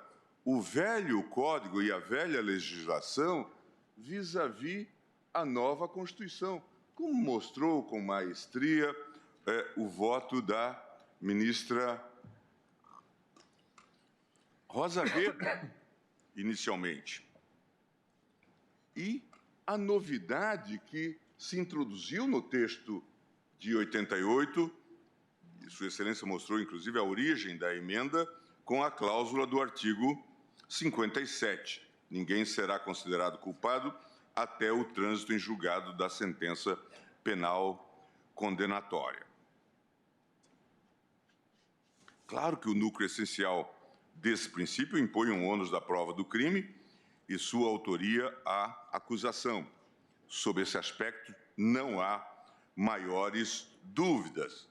o velho Código e a velha legislação vis-à-vis a nova Constituição, como mostrou com maestria o voto da ministra Rosa Weber, inicialmente. E a novidade que se introduziu no texto de 88, e Sua Excelência mostrou, inclusive, a origem da emenda, com a cláusula do artigo 57. Ninguém será considerado culpado até o trânsito em julgado da sentença penal condenatória. Claro que o núcleo essencial desse princípio impõe um ônus da prova do crime e sua autoria à acusação. Sob esse aspecto, não há maiores dúvidas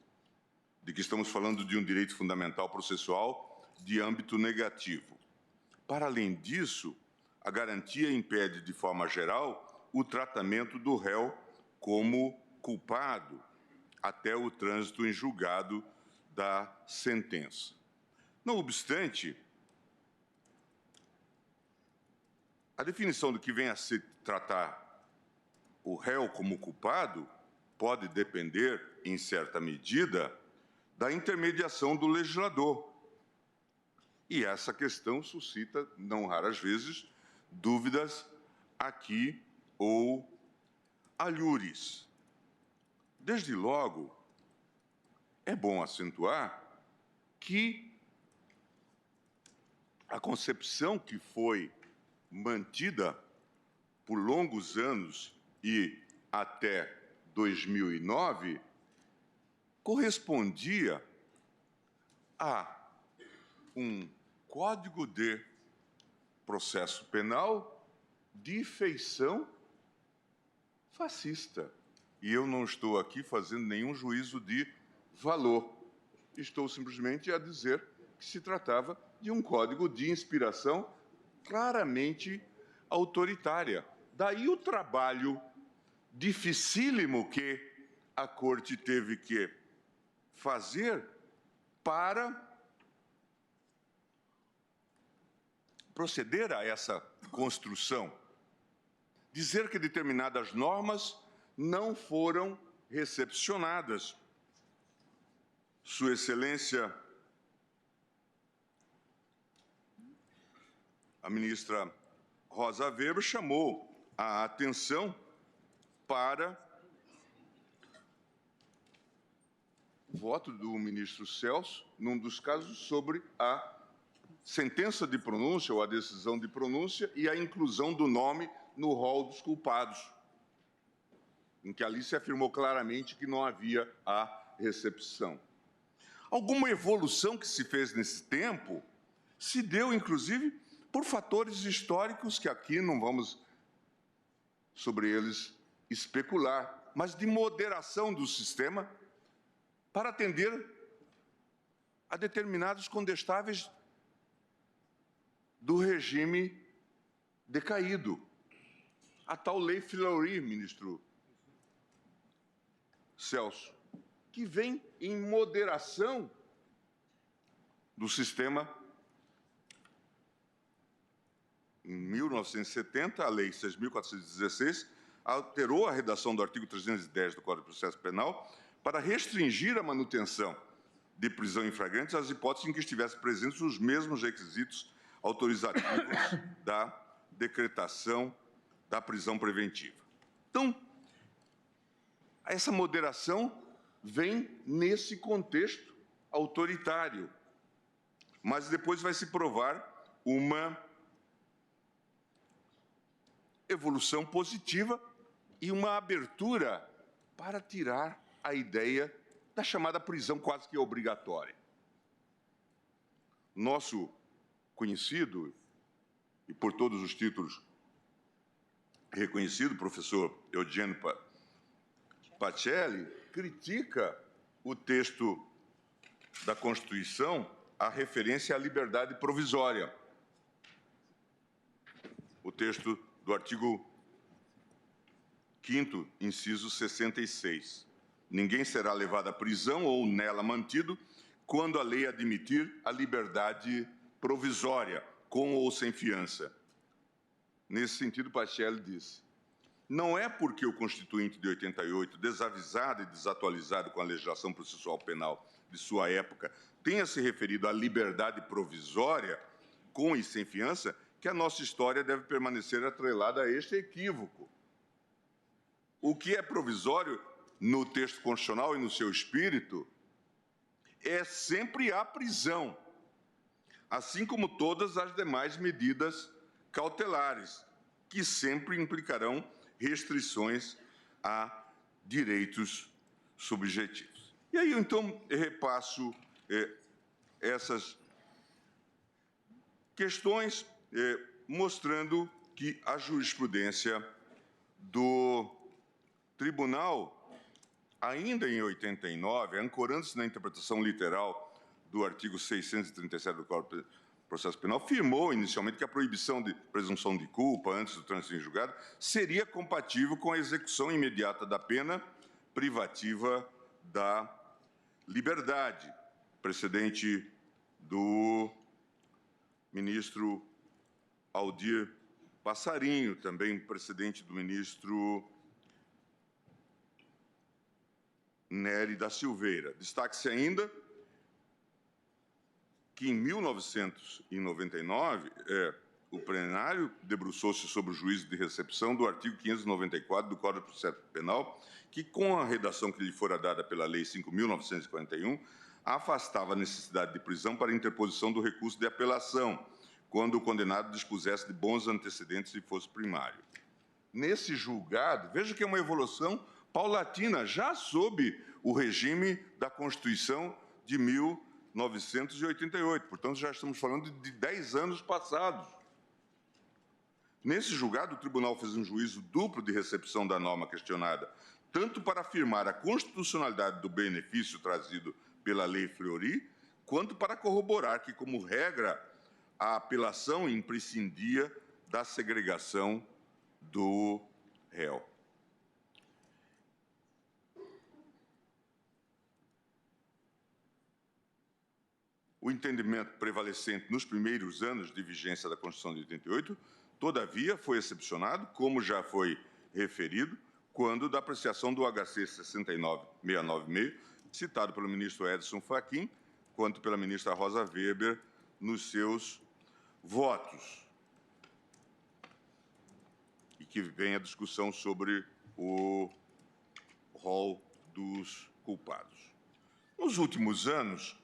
de que estamos falando de um direito fundamental processual de âmbito negativo. Para além disso, a garantia impede, de forma geral, o tratamento do réu como culpado até o trânsito em julgado da sentença. Não obstante, a definição do que vem a se tratar o réu como culpado pode depender, em certa medida, da intermediação do legislador. E essa questão suscita, não raras vezes, dúvidas aqui ou alhures. Desde logo, é bom acentuar que a concepção que foi mantida por longos anos e até 2009 correspondia a um Código de Processo Penal de feição fascista. E eu não estou aqui fazendo nenhum juízo de valor. Estou simplesmente a dizer que se tratava de um código de inspiração claramente autoritária. Daí o trabalho dificílimo que a Corte teve que fazer para proceder a essa construção. Dizer que determinadas normas não foram recepcionadas. Sua Excelência, a ministra Rosa Weber, chamou a atenção para o voto do ministro Celso, num dos casos, sobre a sentença de pronúncia ou a decisão de pronúncia e a inclusão do nome no rol dos culpados, em que ali se afirmou claramente que não havia a recepção. Alguma evolução que se fez nesse tempo se deu, inclusive, por fatores históricos que aqui não vamos sobre eles especular, mas de moderação do sistema para atender a determinados condestáveis do regime decaído. A tal Lei Fleury, ministro Celso, que vem em moderação do sistema. Em 1970, a Lei 6.416 alterou a redação do artigo 310 do Código de Processo Penal para restringir a manutenção de prisão em flagrantes às hipóteses em que estivessem presentes os mesmos requisitos autorizativos da decretação da prisão preventiva. Então, essa moderação vem nesse contexto autoritário, mas depois vai se provar uma evolução positiva e uma abertura para tirar a ideia da chamada prisão quase que obrigatória. Nosso conhecido, e por todos os títulos reconhecido, professor Eugênio Pacelli, critica o texto da Constituição a referência à liberdade provisória. O texto do artigo 5º, inciso 66. Ninguém será levado à prisão ou nela mantido quando a lei admitir a liberdade provisória, com ou sem fiança. Nesse sentido, Pacelli disse: não é porque o Constituinte de 88, desavisado e desatualizado com a legislação processual penal de sua época, tenha se referido à liberdade provisória, com e sem fiança, que a nossa história deve permanecer atrelada a este equívoco. O que é provisório no texto constitucional e no seu espírito é sempre a prisão, assim como todas as demais medidas cautelares, que sempre implicarão restrições a direitos subjetivos. E aí, então, eu repasso essas questões, mostrando que a jurisprudência do Tribunal, ainda em 89, ancorando-se na interpretação literal do artigo 637 do Código de Processo Penal, afirmou inicialmente que a proibição de presunção de culpa antes do trânsito em julgado seria compatível com a execução imediata da pena privativa da liberdade, precedente do ministro Aldir Passarinho, também precedente do ministro Nery da Silveira. Destaque-se ainda que em 1999 o plenário debruçou-se sobre o juízo de recepção do artigo 594 do Código de Processo Penal, que, com a redação que lhe fora dada pela Lei 5.941, afastava a necessidade de prisão para interposição do recurso de apelação, quando o condenado dispusesse de bons antecedentes e fosse primário. Nesse julgado, veja que é uma evolução paulatina, já sob o regime da Constituição de 1988. Portanto, já estamos falando de 10 anos passados. Nesse julgado, o tribunal fez um juízo duplo de recepção da norma questionada, tanto para afirmar a constitucionalidade do benefício trazido pela Lei Fleury, quanto para corroborar que, como regra, a apelação imprescindia da segregação do réu. O entendimento prevalecente nos primeiros anos de vigência da Constituição de 88, todavia, foi excepcionado, como já foi referido, quando da apreciação do HC 69696, citado pelo ministro Edson Fachin, quanto pela ministra Rosa Weber, nos seus votos. E que vem a discussão sobre o rol dos culpados. Nos últimos anos,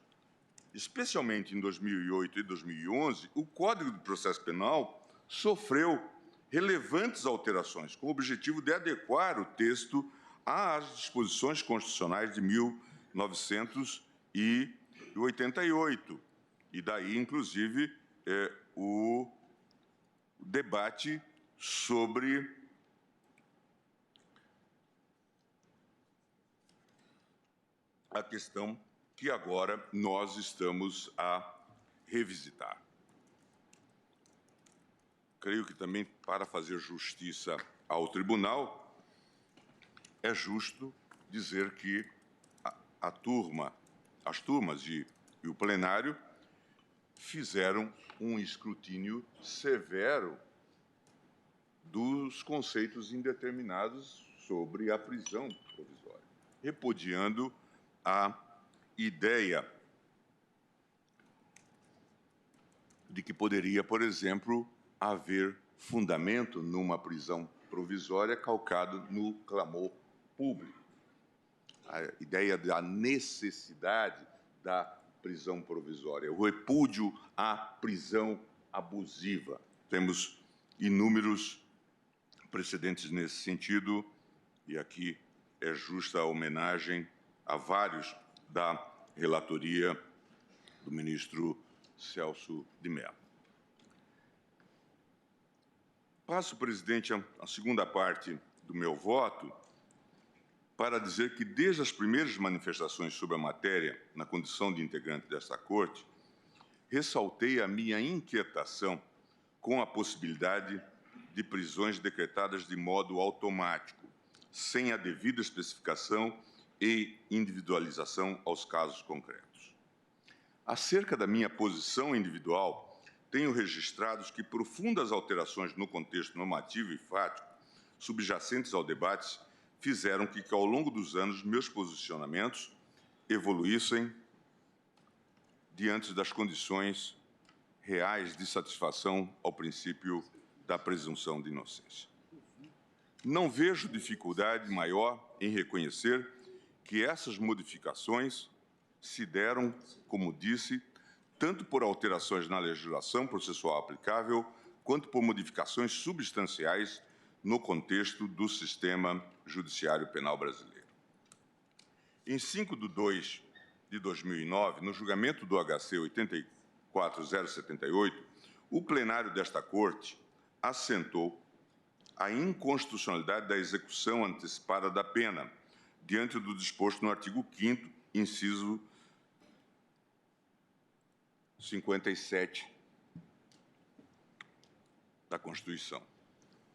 especialmente em 2008 e 2011, o Código de Processo Penal sofreu relevantes alterações, com o objetivo de adequar o texto às disposições constitucionais de 1988. E daí, inclusive, o debate sobre a questão que agora nós estamos a revisitar. Creio que também, para fazer justiça ao tribunal, é justo dizer que as turmas e o plenário fizeram um escrutínio severo dos conceitos indeterminados sobre a prisão provisória, repudiando a ideia de que poderia, por exemplo, haver fundamento numa prisão provisória calcado no clamor público. A ideia da necessidade da prisão provisória, o repúdio à prisão abusiva. Temos inúmeros precedentes nesse sentido, e aqui é justa a homenagem a vários da relatoria do ministro Celso de Mello. Passo, presidente, a segunda parte do meu voto para dizer que, desde as primeiras manifestações sobre a matéria, na condição de integrante desta Corte, ressaltei a minha inquietação com a possibilidade de prisões decretadas de modo automático, sem a devida especificação e individualização aos casos concretos. Acerca da minha posição individual, tenho registrado que profundas alterações no contexto normativo e fático subjacentes ao debate fizeram que ao longo dos anos, meus posicionamentos evoluíssem diante das condições reais de satisfação ao princípio da presunção de inocência. Não vejo dificuldade maior em reconhecer que essas modificações se deram, como disse, tanto por alterações na legislação processual aplicável, quanto por modificações substanciais no contexto do sistema judiciário penal brasileiro. Em 5 de 2 de 2009, no julgamento do HC 84078, o plenário desta Corte assentou a inconstitucionalidade da execução antecipada da pena, diante do disposto no artigo 5º, inciso 57 da Constituição.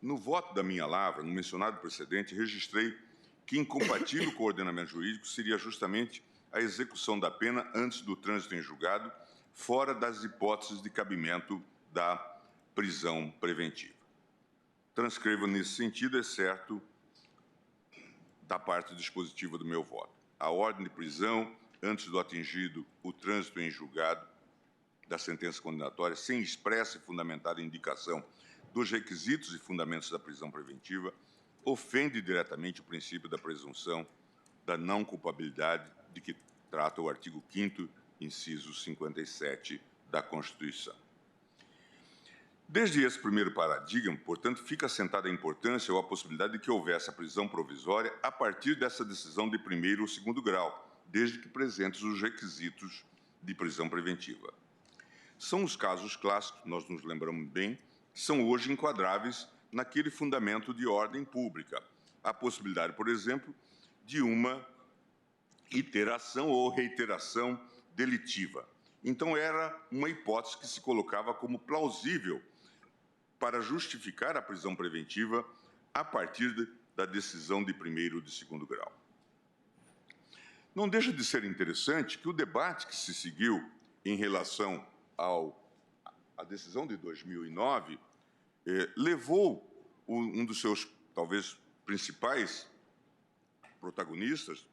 No voto da minha lavra, no mencionado precedente, registrei que, incompatível com o ordenamento jurídico, seria justamente a execução da pena antes do trânsito em julgado, fora das hipóteses de cabimento da prisão preventiva. Transcrevo nesse sentido, exceto da parte dispositiva do meu voto. A ordem de prisão antes do atingido o trânsito em julgado da sentença condenatória, sem expressa e fundamentada indicação dos requisitos e fundamentos da prisão preventiva, ofende diretamente o princípio da presunção da não culpabilidade de que trata o artigo 5º, inciso 57 da Constituição. Desde esse primeiro paradigma, portanto, fica assentada a importância ou a possibilidade de que houvesse a prisão provisória a partir dessa decisão de primeiro ou segundo grau, desde que presentes os requisitos de prisão preventiva. São os casos clássicos, nós nos lembramos bem, que são hoje enquadráveis naquele fundamento de ordem pública. A possibilidade, por exemplo, de uma iteração ou reiteração delitiva. Então, era uma hipótese que se colocava como plausível para justificar a prisão preventiva a partir da decisão de primeiro ou de segundo grau. Não deixa de ser interessante que o debate que se seguiu em relação à decisão de 2009 levou um dos seus, talvez, principais protagonistas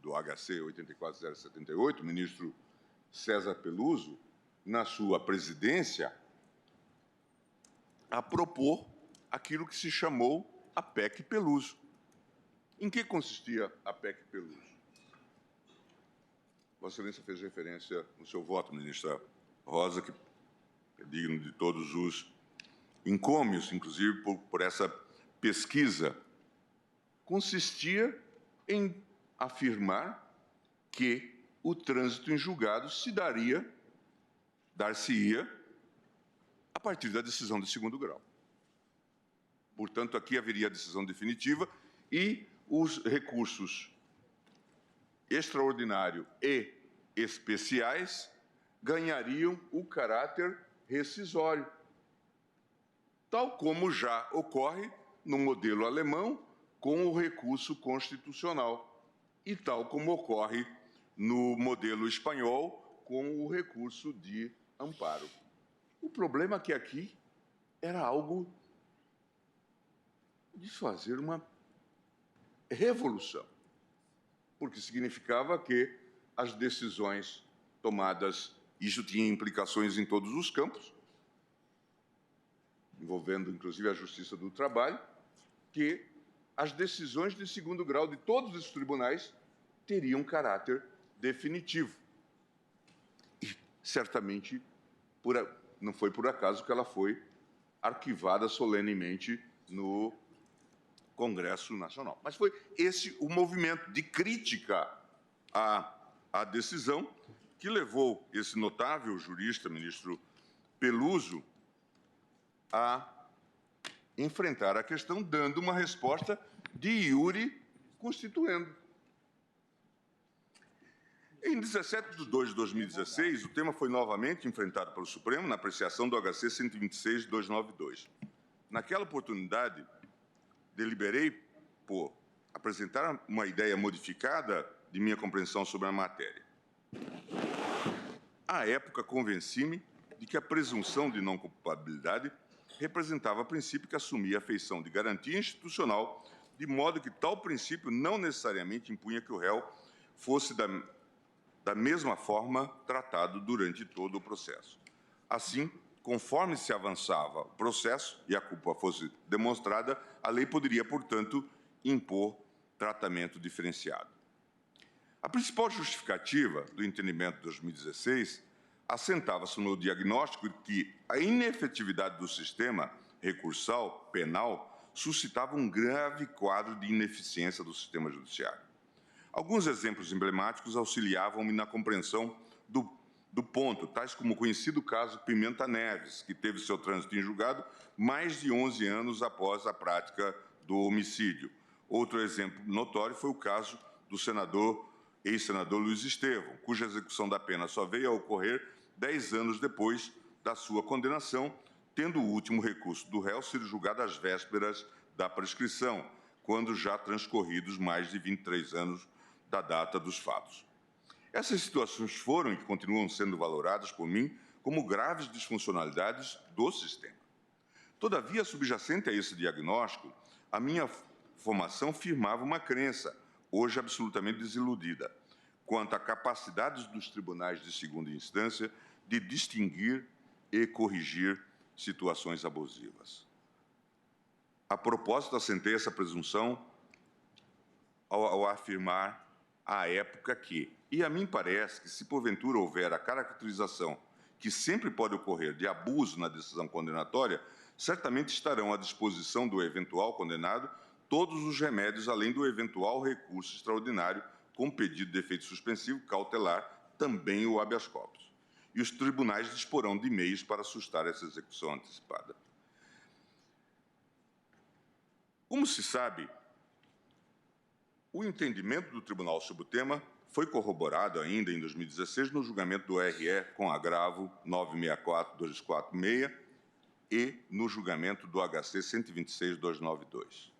do HC 84078, o ministro César Peluso, na sua presidência, a propor aquilo que se chamou a PEC Peluso. Em que consistia a PEC Peluso? Vossa Excelência fez referência no seu voto, ministra Rosa, que é digno de todos os encômios, inclusive por essa pesquisa. Consistia em afirmar que o trânsito em julgado dar-se-ia a partir da decisão de segundo grau. Portanto, aqui haveria a decisão definitiva e os recursos extraordinário e especiais ganhariam o caráter rescisório, tal como já ocorre no modelo alemão com o recurso constitucional e tal como ocorre no modelo espanhol com o recurso de amparo. O problema é que aqui era algo de fazer uma revolução, porque significava que as decisões tomadas, isso tinha implicações em todos os campos, envolvendo inclusive a Justiça do Trabalho, que as decisões de segundo grau de todos os tribunais teriam caráter definitivo. E, certamente, não foi por acaso que ela foi arquivada solenemente no Congresso Nacional. Mas foi esse o movimento de crítica à decisão que levou esse notável jurista, ministro Peluso, a enfrentar a questão dando uma resposta de iure constituendo. Em 17 de 2 de 2016, o tema foi novamente enfrentado pelo Supremo na apreciação do HC 126-292. Naquela oportunidade, deliberei por apresentar uma ideia modificada de minha compreensão sobre a matéria. À época, convenci-me de que a presunção de não culpabilidade representava princípio que assumia a feição de garantia institucional, de modo que tal princípio não necessariamente impunha que o réu fosse da mesma forma tratado durante todo o processo. Assim, conforme se avançava o processo e a culpa fosse demonstrada, a lei poderia, portanto, impor tratamento diferenciado. A principal justificativa do entendimento de 2016 assentava-se no diagnóstico de que a inefetividade do sistema recursal penal suscitava um grave quadro de ineficiência do sistema judiciário. Alguns exemplos emblemáticos auxiliavam-me na compreensão do ponto, tais como o conhecido caso Pimenta Neves, que teve seu trânsito em julgado mais de 11 anos após a prática do homicídio. Outro exemplo notório foi o caso do ex-senador Luiz Estevão, cuja execução da pena só veio a ocorrer 10 anos depois da sua condenação, tendo o último recurso do réu sido julgado às vésperas da prescrição, quando já transcorridos mais de 23 anos da data dos fatos. Essas situações foram e continuam sendo valoradas por mim como graves disfuncionalidades do sistema. Todavia, subjacente a esse diagnóstico, a minha formação firmava uma crença, hoje absolutamente desiludida, quanto à capacidade dos tribunais de segunda instância de distinguir e corrigir situações abusivas. A propósito, assentei essa presunção ao afirmar à época que, e a mim parece que, se porventura houver a caracterização que sempre pode ocorrer de abuso na decisão condenatória, certamente estarão à disposição do eventual condenado todos os remédios, além do eventual recurso extraordinário com pedido de efeito suspensivo, cautelar, também o habeas corpus. E os tribunais disporão de meios para sustar essa execução antecipada. Como se sabe, o entendimento do Tribunal sobre o tema foi corroborado ainda em 2016 no julgamento do RE com agravo 964-246 e no julgamento do HC 126-292.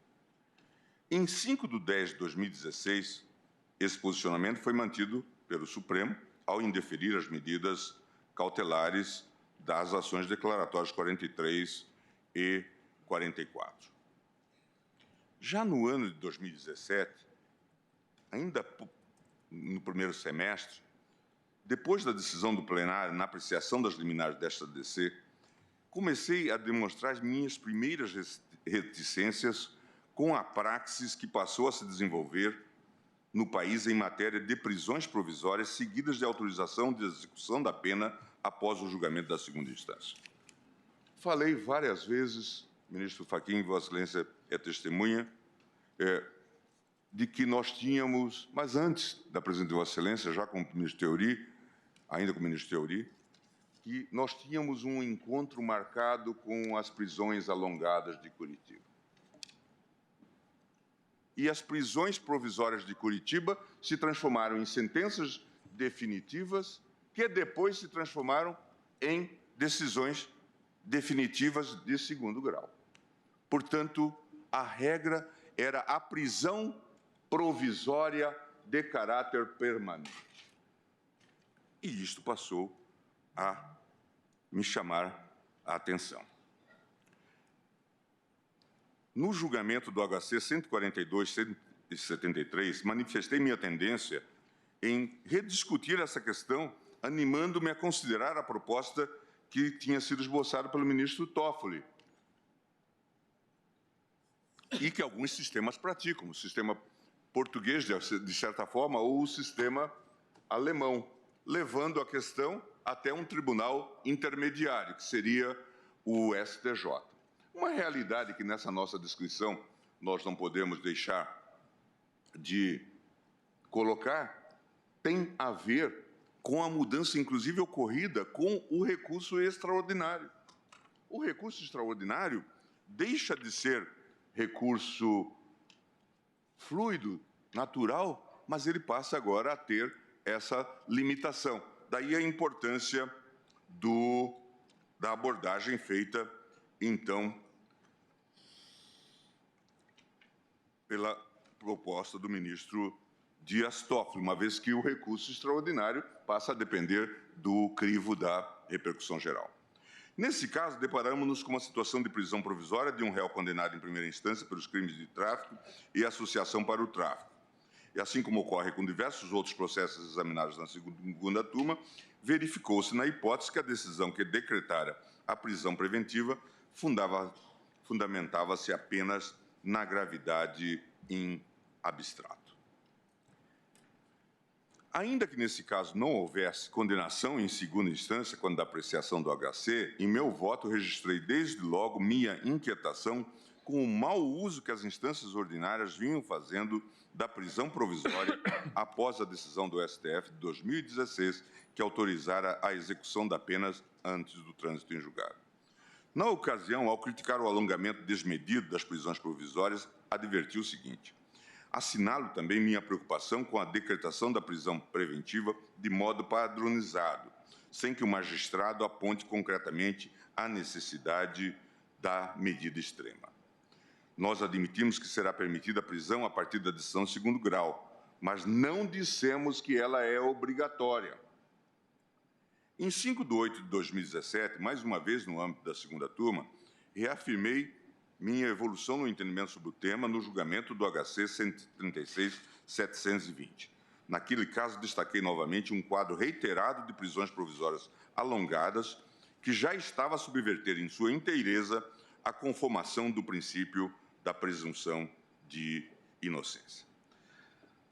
Em 5 de 10 de 2016, esse posicionamento foi mantido pelo Supremo ao indeferir as medidas cautelares das ações declaratórias 43 e 44. Já no ano de 2017, ainda no primeiro semestre, depois da decisão do plenário na apreciação das liminares desta DC, comecei a demonstrar as minhas primeiras reticências com a praxis que passou a se desenvolver no país em matéria de prisões provisórias seguidas de autorização de execução da pena após o julgamento da segunda instância. Falei várias vezes, ministro Fachin, Vossa Excelência é testemunha, de que nós tínhamos, mas antes da presidente de Vossa Excelência, já com o ministro Teori, ainda com o ministro Teori, que nós tínhamos um encontro marcado com as prisões alongadas de Curitiba. E as prisões provisórias de Curitiba se transformaram em sentenças definitivas, que depois se transformaram em decisões definitivas de segundo grau. Portanto, a regra era a prisão provisória de caráter permanente. E isto passou a me chamar a atenção. No julgamento do HC 142-173, manifestei minha tendência em rediscutir essa questão, animando-me a considerar a proposta que tinha sido esboçada pelo ministro Toffoli e que alguns sistemas praticam, o sistema português, de certa forma, ou o sistema alemão, levando a questão até um tribunal intermediário, que seria o STJ. Uma realidade que, nessa nossa descrição, nós não podemos deixar de colocar, tem a ver com a mudança, inclusive, ocorrida com o recurso extraordinário. O recurso extraordinário deixa de ser recurso fluido, natural, mas ele passa agora a ter essa limitação. Daí a importância da abordagem feita, então, pela proposta do ministro Dias Toffoli, uma vez que o recurso extraordinário passa a depender do crivo da repercussão geral. Nesse caso, deparamos-nos com uma situação de prisão provisória de um réu condenado em primeira instância pelos crimes de tráfico e associação para o tráfico. E assim como ocorre com diversos outros processos examinados na segunda turma, verificou-se na hipótese que a decisão que decretara a prisão preventiva fundamentava-se apenas na gravidade em abstrato. Ainda que nesse caso não houvesse condenação em segunda instância, quando da apreciação do HC, em meu voto registrei desde logo minha inquietação com o mau uso que as instâncias ordinárias vinham fazendo da prisão provisória após a decisão do STF de 2016, que autorizara a execução da pena antes do trânsito em julgado. Na ocasião, ao criticar o alongamento desmedido das prisões provisórias, adverti o seguinte: assinalo também minha preocupação com a decretação da prisão preventiva de modo padronizado, sem que o magistrado aponte concretamente a necessidade da medida extrema. Nós admitimos que será permitida a prisão a partir da decisão de segundo grau, mas não dissemos que ela é obrigatória. Em 5 de 8 de 2017, mais uma vez no âmbito da segunda turma, reafirmei minha evolução no entendimento sobre o tema no julgamento do HC 136-720. Naquele caso, destaquei novamente um quadro reiterado de prisões provisórias alongadas, que já estava a subverter em sua inteireza a conformação do princípio da presunção de inocência.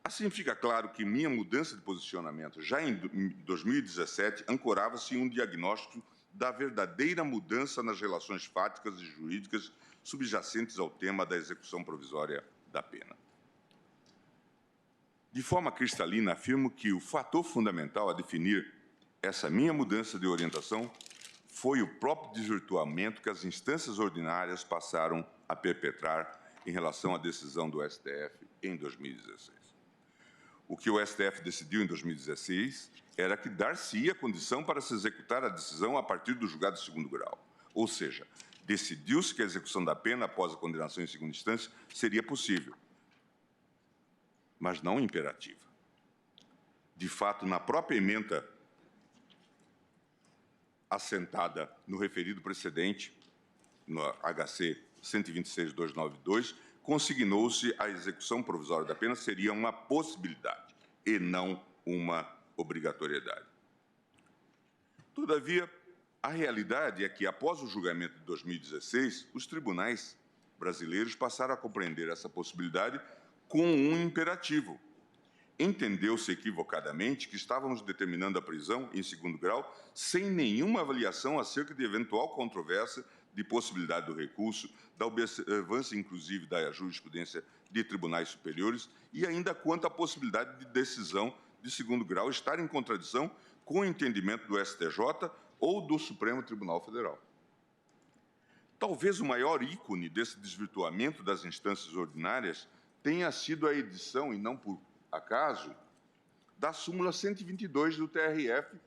Assim, fica claro que minha mudança de posicionamento, já em 2017, ancorava-se em um diagnóstico da verdadeira mudança nas relações fáticas e jurídicas subjacentes ao tema da execução provisória da pena. De forma cristalina, afirmo que o fator fundamental a definir essa minha mudança de orientação foi o próprio desvirtuamento que as instâncias ordinárias passaram a perpetrar em relação à decisão do STF em 2016. O que o STF decidiu em 2016 era que dar-se-ia condição para se executar a decisão a partir do julgado de segundo grau. Ou seja, decidiu-se que a execução da pena após a condenação em segunda instância seria possível, mas não imperativa. De fato, na própria emenda assentada no referido precedente, no HC 126.292, consignou-se a execução provisória da pena seria uma possibilidade e não uma obrigatoriedade. Todavia, a realidade é que, após o julgamento de 2016, os tribunais brasileiros passaram a compreender essa possibilidade com um imperativo. Entendeu-se equivocadamente que estávamos determinando a prisão em segundo grau sem nenhuma avaliação acerca de eventual controvérsia de possibilidade do recurso, da observância, inclusive, da jurisprudência de tribunais superiores e ainda quanto à possibilidade de decisão de segundo grau estar em contradição com o entendimento do STJ ou do Supremo Tribunal Federal. Talvez o maior ícone desse desvirtuamento das instâncias ordinárias tenha sido a edição, e não por acaso, da súmula 122 do TRF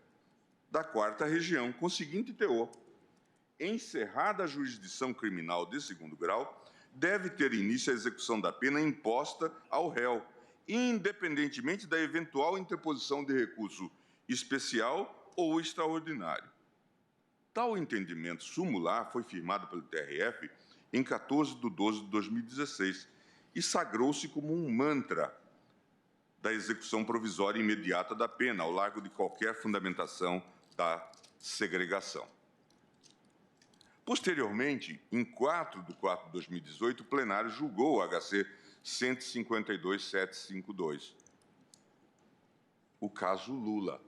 da 4ª Região, com o seguinte teor: encerrada a jurisdição criminal de segundo grau, deve ter início a execução da pena imposta ao réu, independentemente da eventual interposição de recurso especial ou extraordinário. Tal entendimento sumular foi firmado pelo TRF em 14 de 12 de 2016 e sagrou-se como um mantra da execução provisória imediata da pena, ao largo de qualquer fundamentação da segregação. Posteriormente, em 4 de 4 de 2018, o plenário julgou o HC 152.752, o caso Lula,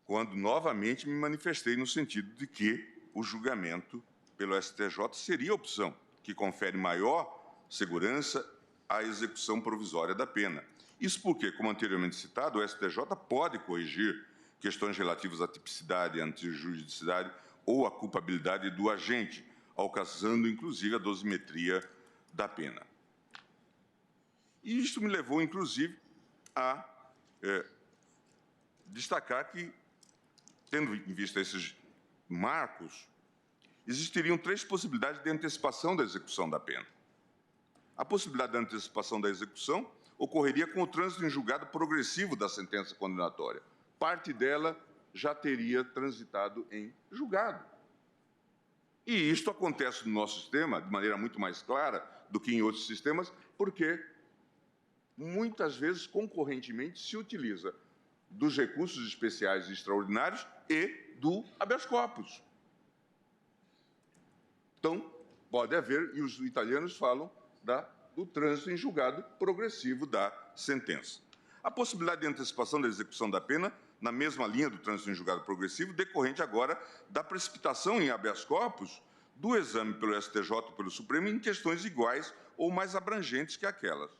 quando novamente me manifestei no sentido de que o julgamento pelo STJ seria a opção que confere maior segurança à execução provisória da pena. Isso porque, como anteriormente citado, o STJ pode corrigir questões relativas à tipicidade, à antijuridicidade ou à culpabilidade do agente, alcançando, inclusive, a dosimetria da pena. E isto me levou, inclusive, a destacar que, tendo em vista esses marcos, existiriam 3 possibilidades de antecipação da execução da pena. A possibilidade da antecipação da execução ocorreria com o trânsito em julgado progressivo da sentença condenatória. Parte dela já teria transitado em julgado. E isto acontece no nosso sistema de maneira muito mais clara do que em outros sistemas, porque muitas vezes, concorrentemente, se utiliza dos recursos especiais e extraordinários e do habeas corpus. Então, pode haver, e os italianos falam do trânsito em julgado progressivo da sentença. A possibilidade de antecipação da execução da pena, na mesma linha do trânsito em julgado progressivo, decorrente agora da precipitação em habeas corpus do exame pelo STJ ou pelo Supremo em questões iguais ou mais abrangentes que aquelas.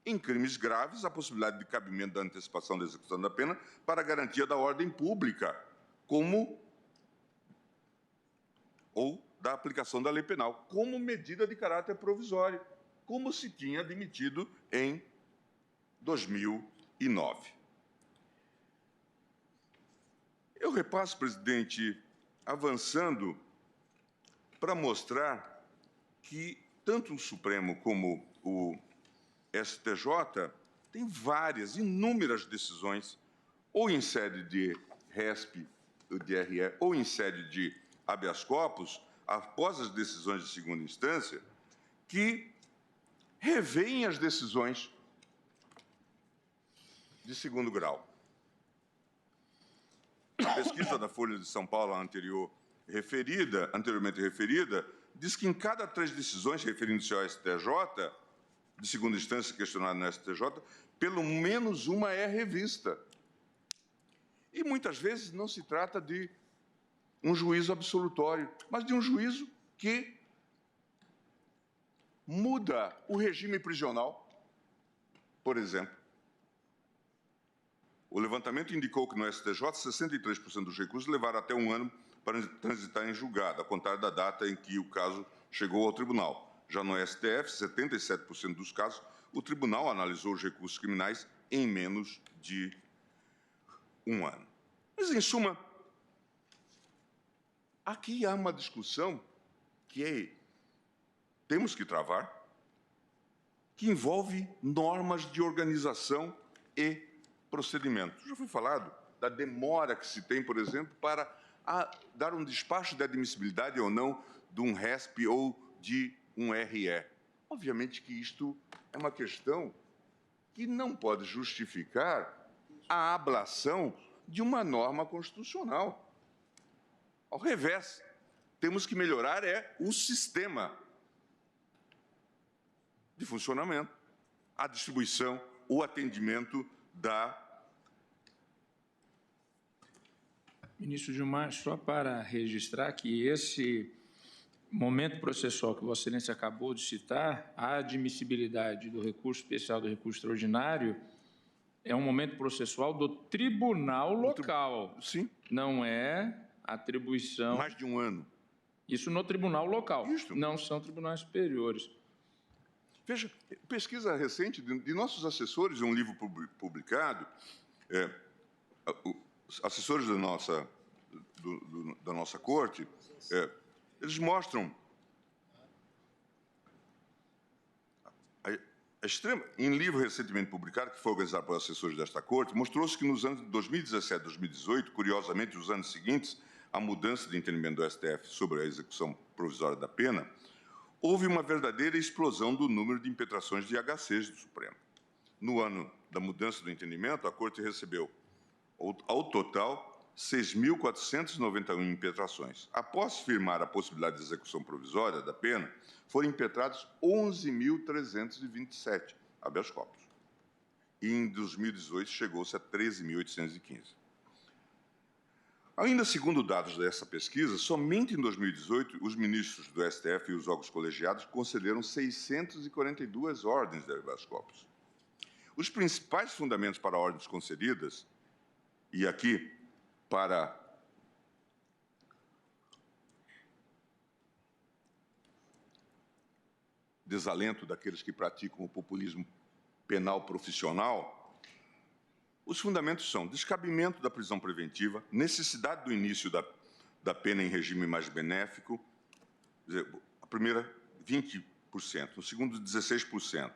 Em crimes graves, a possibilidade de cabimento da antecipação da execução da pena para a garantia da ordem pública, ou da aplicação da lei penal, como medida de caráter provisório, como se tinha admitido em 2009. Eu repasso, presidente, avançando para mostrar que tanto o Supremo como o STJ têm inúmeras decisões, ou em sede de RESP, de RE, ou em sede de habeas corpus, após as decisões de segunda instância, que Revêem as decisões de segundo grau. A pesquisa da Folha de São Paulo anteriormente referida, diz que em cada 3 decisões, referindo-se ao STJ, de segunda instância questionada no STJ, pelo menos uma é revista. E muitas vezes não se trata de um juízo absolutório, mas de um juízo que muda o regime prisional, por exemplo. O levantamento indicou que no STJ, 63% dos recursos levaram até 1 ano para transitar em julgado, a contar da data em que o caso chegou ao tribunal. Já no STF, 77% dos casos, o tribunal analisou os recursos criminais em menos de 1 ano. Mas, em suma, aqui há uma discussão que temos que travar, que envolve normas de organização e procedimento. Já foi falado da demora que se tem, por exemplo, para dar um despacho de admissibilidade ou não de um RESP ou de um RE. Obviamente que isto é uma questão que não pode justificar a ablação de uma norma constitucional. Ao revés, temos que melhorar o sistema de funcionamento, a distribuição, o atendimento da... Ministro Gilmar, só para registrar que esse momento processual que Vossa Excelência acabou de citar, a admissibilidade do recurso especial do recurso extraordinário, é um momento processual do tribunal local. Sim. Não é atribuição... Mais de 1 ano. Isso no tribunal local. Isso. Não são tribunais superiores. Veja, pesquisa recente de nossos assessores, um livro publicado, assessores da nossa corte, eles mostram em livro recentemente publicado, que foi organizado por assessores desta corte, mostrou-se que nos anos de 2017 e 2018, curiosamente, os anos seguintes, à mudança de entendimento do STF sobre a execução provisória da pena, houve uma verdadeira explosão do número de impetrações de HCs do Supremo. No ano da mudança do entendimento, a Corte recebeu, ao total, 6.491 impetrações. Após firmar a possibilidade de execução provisória da pena, foram impetrados 11.327 habeas corpus. E em 2018 chegou-se a 13.815. Ainda segundo dados dessa pesquisa, somente em 2018, os ministros do STF e os órgãos colegiados concederam 642 ordens de habeas corpus. Os principais fundamentos para ordens concedidas, e aqui para desalento daqueles que praticam o populismo penal profissional, os fundamentos são descabimento da prisão preventiva, necessidade do início da pena em regime mais benéfico, a primeira 20%, o segundo 16%,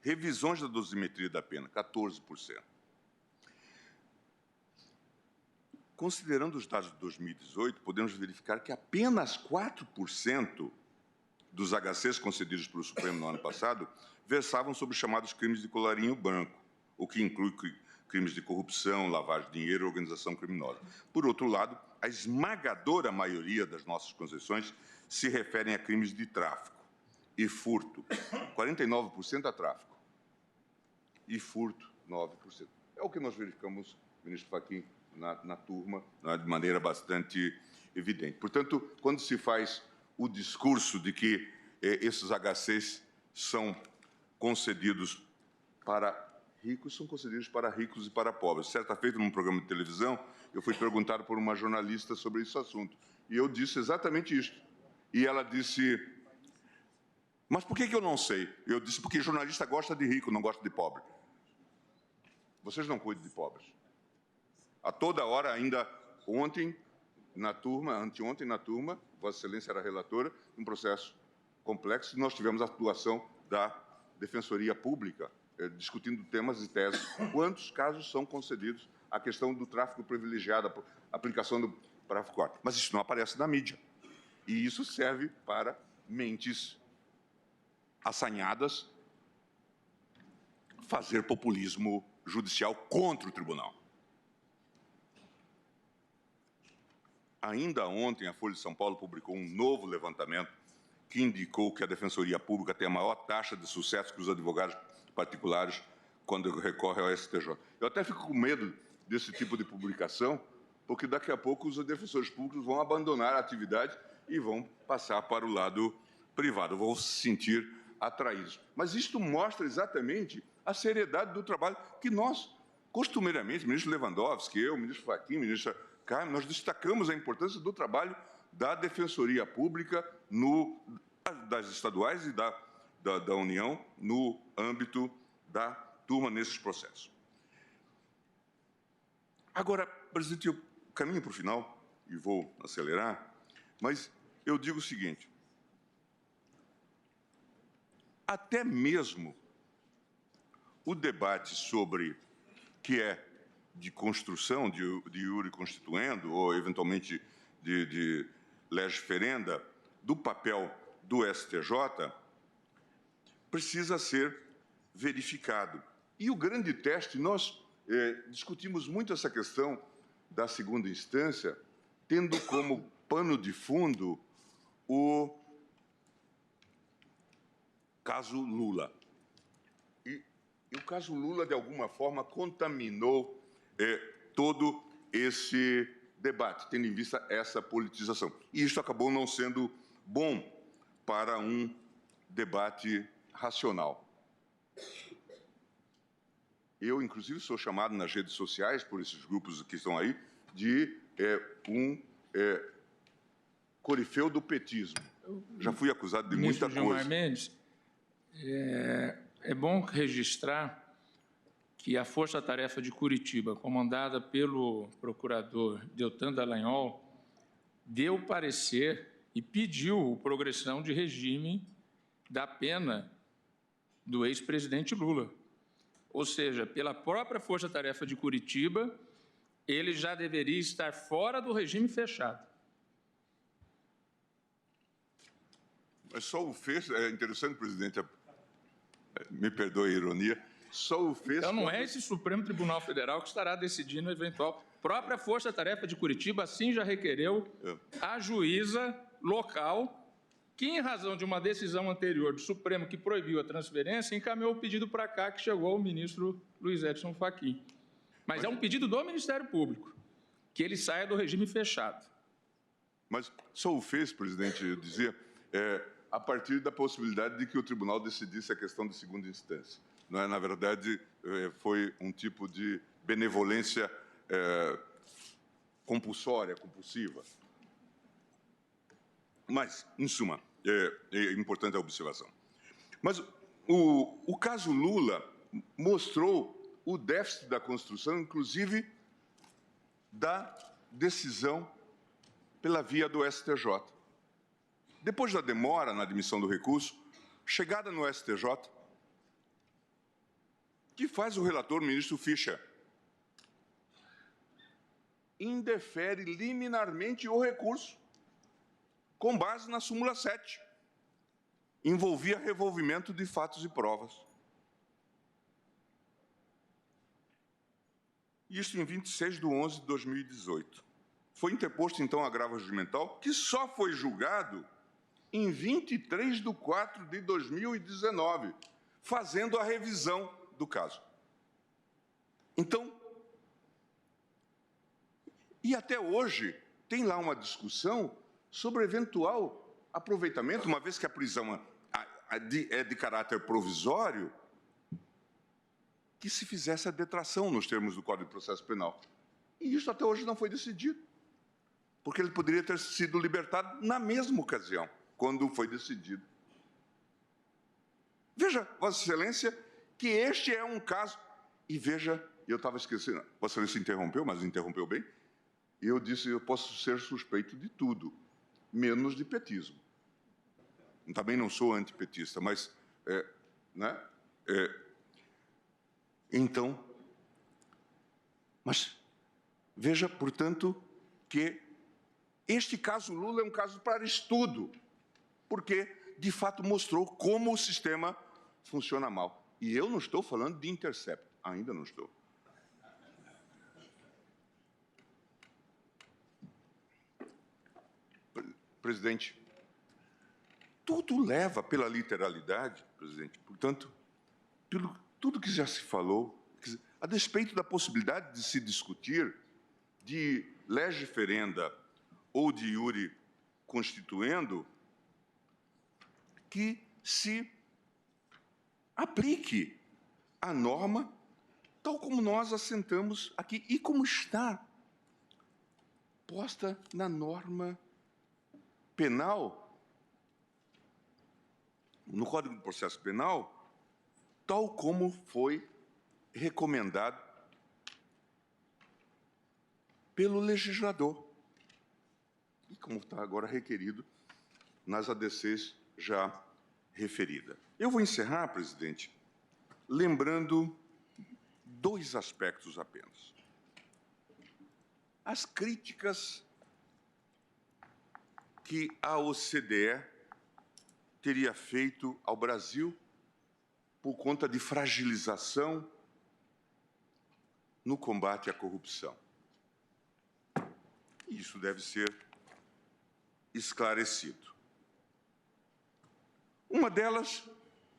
revisões da dosimetria da pena, 14%. Considerando os dados de 2018, podemos verificar que apenas 4% dos HCs concedidos pelo Supremo no ano passado versavam sobre os chamados crimes de colarinho branco, o que inclui crimes de corrupção, lavagem de dinheiro e organização criminosa. Por outro lado, a esmagadora maioria das nossas concessões se referem a crimes de tráfico e furto. 49% a tráfico e furto, 9%. É o que nós verificamos, ministro Fachin, na turma, de maneira bastante evidente. Portanto, quando se faz o discurso de que esses HCs são concedidos para ricos, são concedidos para ricos e para pobres. Certa feita, num programa de televisão, eu fui perguntado por uma jornalista sobre esse assunto. E eu disse exatamente isso. E ela disse, mas por que eu não sei? Eu disse, porque jornalista gosta de rico, não gosta de pobre. Vocês não cuidam de pobres. A toda hora, ainda ontem, anteontem na turma, Vossa Excelência era relatora, um processo complexo, e nós tivemos a atuação da Defensoria Pública, discutindo temas e teses. Quantos casos são concedidos à questão do tráfico privilegiado, a aplicação do tráfico? Mas isso não aparece na mídia. E isso serve para mentes assanhadas fazer populismo judicial contra o tribunal. Ainda ontem, a Folha de São Paulo publicou um novo levantamento que indicou que a Defensoria Pública tem a maior taxa de sucesso que os advogados particulares quando recorre ao STJ. Eu até fico com medo desse tipo de publicação, porque daqui a pouco os defensores públicos vão abandonar a atividade e vão passar para o lado privado, vão se sentir atraídos. Mas isto mostra exatamente a seriedade do trabalho que nós, costumeiramente, ministro Lewandowski, eu, ministro Fachin, ministra Carmen, nós destacamos a importância do trabalho da Defensoria Pública, das estaduais e da União, no âmbito da turma nesses processos. Agora, presidente, eu caminho para o final e vou acelerar, mas eu digo o seguinte: até mesmo o debate sobre que é de construção de iure constituendo ou, eventualmente, de lege ferenda, do papel do STJ, precisa ser verificado. E o grande teste, nós discutimos muito essa questão da segunda instância, tendo como pano de fundo o caso Lula. E o caso Lula, de alguma forma, contaminou todo esse debate, tendo em vista essa politização. E isso acabou não sendo bom para um debate racional. Eu, inclusive, sou chamado nas redes sociais, por esses grupos que estão aí, de corifeu do petismo. Já fui acusado de muita coisa. Gilmar Mendes, é bom registrar que a Força-Tarefa de Curitiba, comandada pelo procurador Deltan Dallagnol, deu parecer e pediu progressão de regime da pena do ex-presidente Lula. Ou seja, pela própria Força-Tarefa de Curitiba, ele já deveria estar fora do regime fechado. Mas só o fez, é interessante, presidente, me perdoe a ironia, só o fez... Então não é esse Supremo Tribunal Federal que estará decidindo o eventual. A própria Força-Tarefa de Curitiba assim já requereu a juíza local que, em razão de uma decisão anterior do Supremo que proibiu a transferência, encaminhou o pedido para cá, que chegou ao ministro Luiz Edson Fachin. Mas é um pedido do Ministério Público, que ele saia do regime fechado. Mas só o fez, presidente, eu dizia, a partir da possibilidade de que o tribunal decidisse a questão de segunda instância. Não é? Na verdade, foi um tipo de benevolência compulsória, compulsiva. Mas, em suma, é importante a observação. Mas o caso Lula mostrou o déficit da construção, inclusive da decisão pela via do STJ. Depois da demora na admissão do recurso, chegada no STJ, que faz o relator, ministro Fischer? Indefere liminarmente o recurso, com base na súmula 7. Envolvia revolvimento de fatos e provas. Isso em 26/11/2018. Foi interposto, então, agravo regimental, que só foi julgado em 23/4/2019, fazendo a revisão do caso. Então, e até hoje, tem lá uma discussão sobre eventual aproveitamento, uma vez que a prisão é de caráter provisório, que se fizesse a detração nos termos do Código de Processo Penal. E isso até hoje não foi decidido, porque ele poderia ter sido libertado na mesma ocasião, quando foi decidido. Veja, Vossa Excelência, que este é um caso... E veja, eu estava esquecendo, Vossa Excelência interrompeu, mas interrompeu bem, e eu disse, eu posso ser suspeito de tudo, menos de petismo. Também não sou antipetista, mas... Então, mas veja, portanto, que este caso Lula é um caso para estudo, porque, de fato, mostrou como o sistema funciona mal. E eu não estou falando de Intercept, ainda não estou. Presidente, tudo leva pela literalidade, presidente. Portanto, pelo tudo que já se falou, a despeito da possibilidade de se discutir de lege ferenda ou de iure constituendo, que se aplique a norma tal como nós assentamos aqui e como está posta na norma penal, no Código de Processo Penal, tal como foi recomendado pelo legislador e como está agora requerido nas ADCs já referidas. Eu vou encerrar, presidente, lembrando 2 aspectos apenas. As críticas que a OCDE teria feito ao Brasil por conta de fragilização no combate à corrupção. Isso deve ser esclarecido. Uma delas,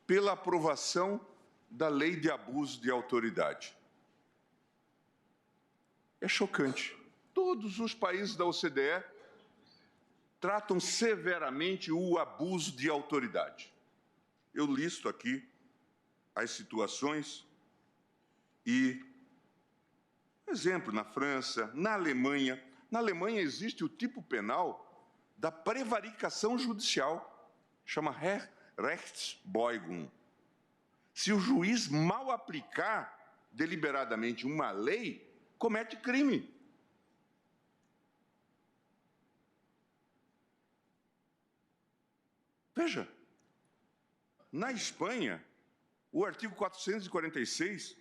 pela aprovação da Lei de Abuso de Autoridade. É chocante. Todos os países da OCDE tratam severamente o abuso de autoridade. Eu listo aqui as situações e, exemplo, na França, na Alemanha. Na Alemanha existe o tipo penal da prevaricação judicial, chama Rechtsbeugung. Se o juiz mal aplicar deliberadamente uma lei, comete crime. Veja, na Espanha, o artigo 446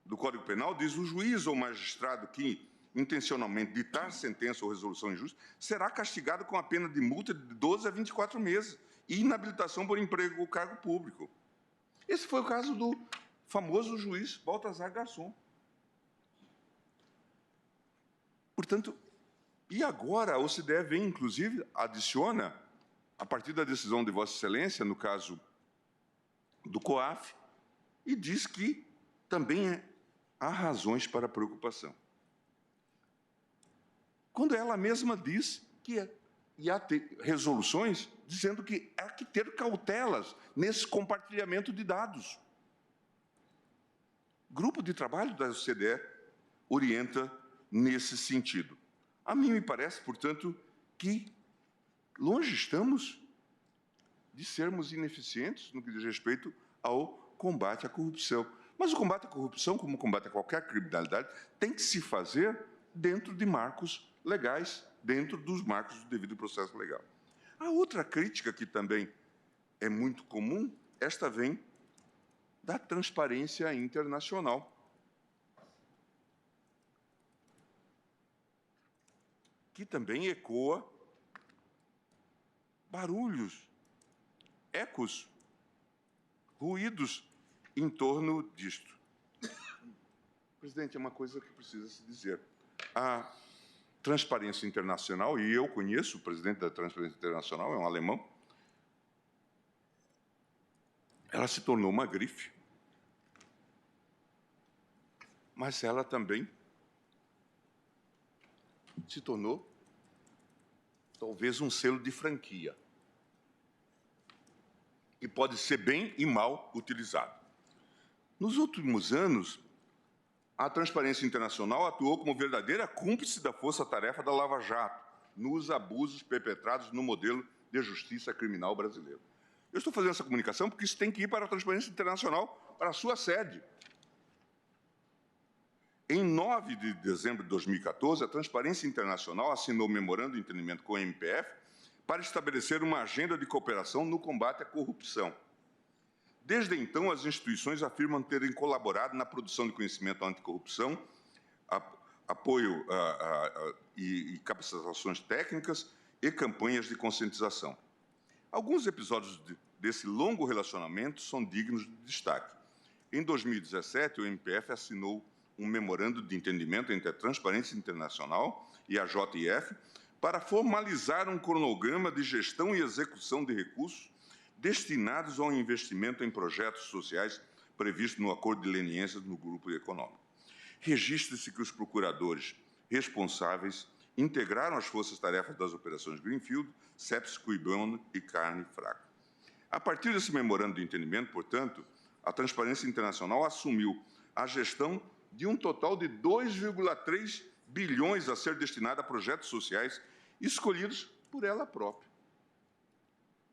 do Código Penal diz: o juiz ou magistrado que intencionalmente ditar sentença ou resolução injusta será castigado com a pena de multa de 12 a 24 meses e inabilitação por emprego ou cargo público. Esse foi o caso do famoso juiz Baltazar Garzón. Portanto, e agora a OCDE vem, inclusive, adiciona, a partir da decisão de Vossa Excelência, no caso do COAF, e diz que também há razões para preocupação. Quando ela mesma diz que há resoluções dizendo que há que ter cautelas nesse compartilhamento de dados. O grupo de trabalho da OCDE orienta nesse sentido. A mim me parece, portanto, que longe estamos de sermos ineficientes no que diz respeito ao combate à corrupção. Mas o combate à corrupção, como o combate a qualquer criminalidade, tem que se fazer dentro de marcos legais, dentro dos marcos do devido processo legal. A outra crítica que também é muito comum, esta vem da transparência internacional. Que também ecoa barulhos, ecos, ruídos em torno disto. Presidente, é uma coisa que precisa se dizer. A Transparência Internacional, e eu conheço o presidente da Transparência Internacional, é um alemão, ela se tornou uma grife, mas ela também se tornou talvez um selo de franquia, que pode ser bem e mal utilizado. Nos últimos anos, a Transparência Internacional atuou como verdadeira cúmplice da força-tarefa da Lava Jato, nos abusos perpetrados no modelo de justiça criminal brasileiro. Eu estou fazendo essa comunicação porque isso tem que ir para a Transparência Internacional, para a sua sede. Em 9 de dezembro de 2014, a Transparência Internacional assinou um memorando de entendimento com o MPF para estabelecer uma agenda de cooperação no combate à corrupção. Desde então, as instituições afirmam terem colaborado na produção de conhecimento anticorrupção, apoio e capacitações técnicas e campanhas de conscientização. Alguns episódios desse longo relacionamento são dignos de destaque. Em 2017, o MPF assinou um memorando de entendimento entre a Transparência Internacional e a JF para formalizar um cronograma de gestão e execução de recursos destinados ao investimento em projetos sociais previsto no Acordo de Leniência no Grupo Econômico. Registre-se que os procuradores responsáveis integraram as forças-tarefas das operações Greenfield, Sepsis, Cuibano e Carne Fraca. A partir desse memorando de entendimento, portanto, a Transparência Internacional assumiu a gestão de um total de 2,3 bilhões a ser destinado a projetos sociais escolhidos por ela própria.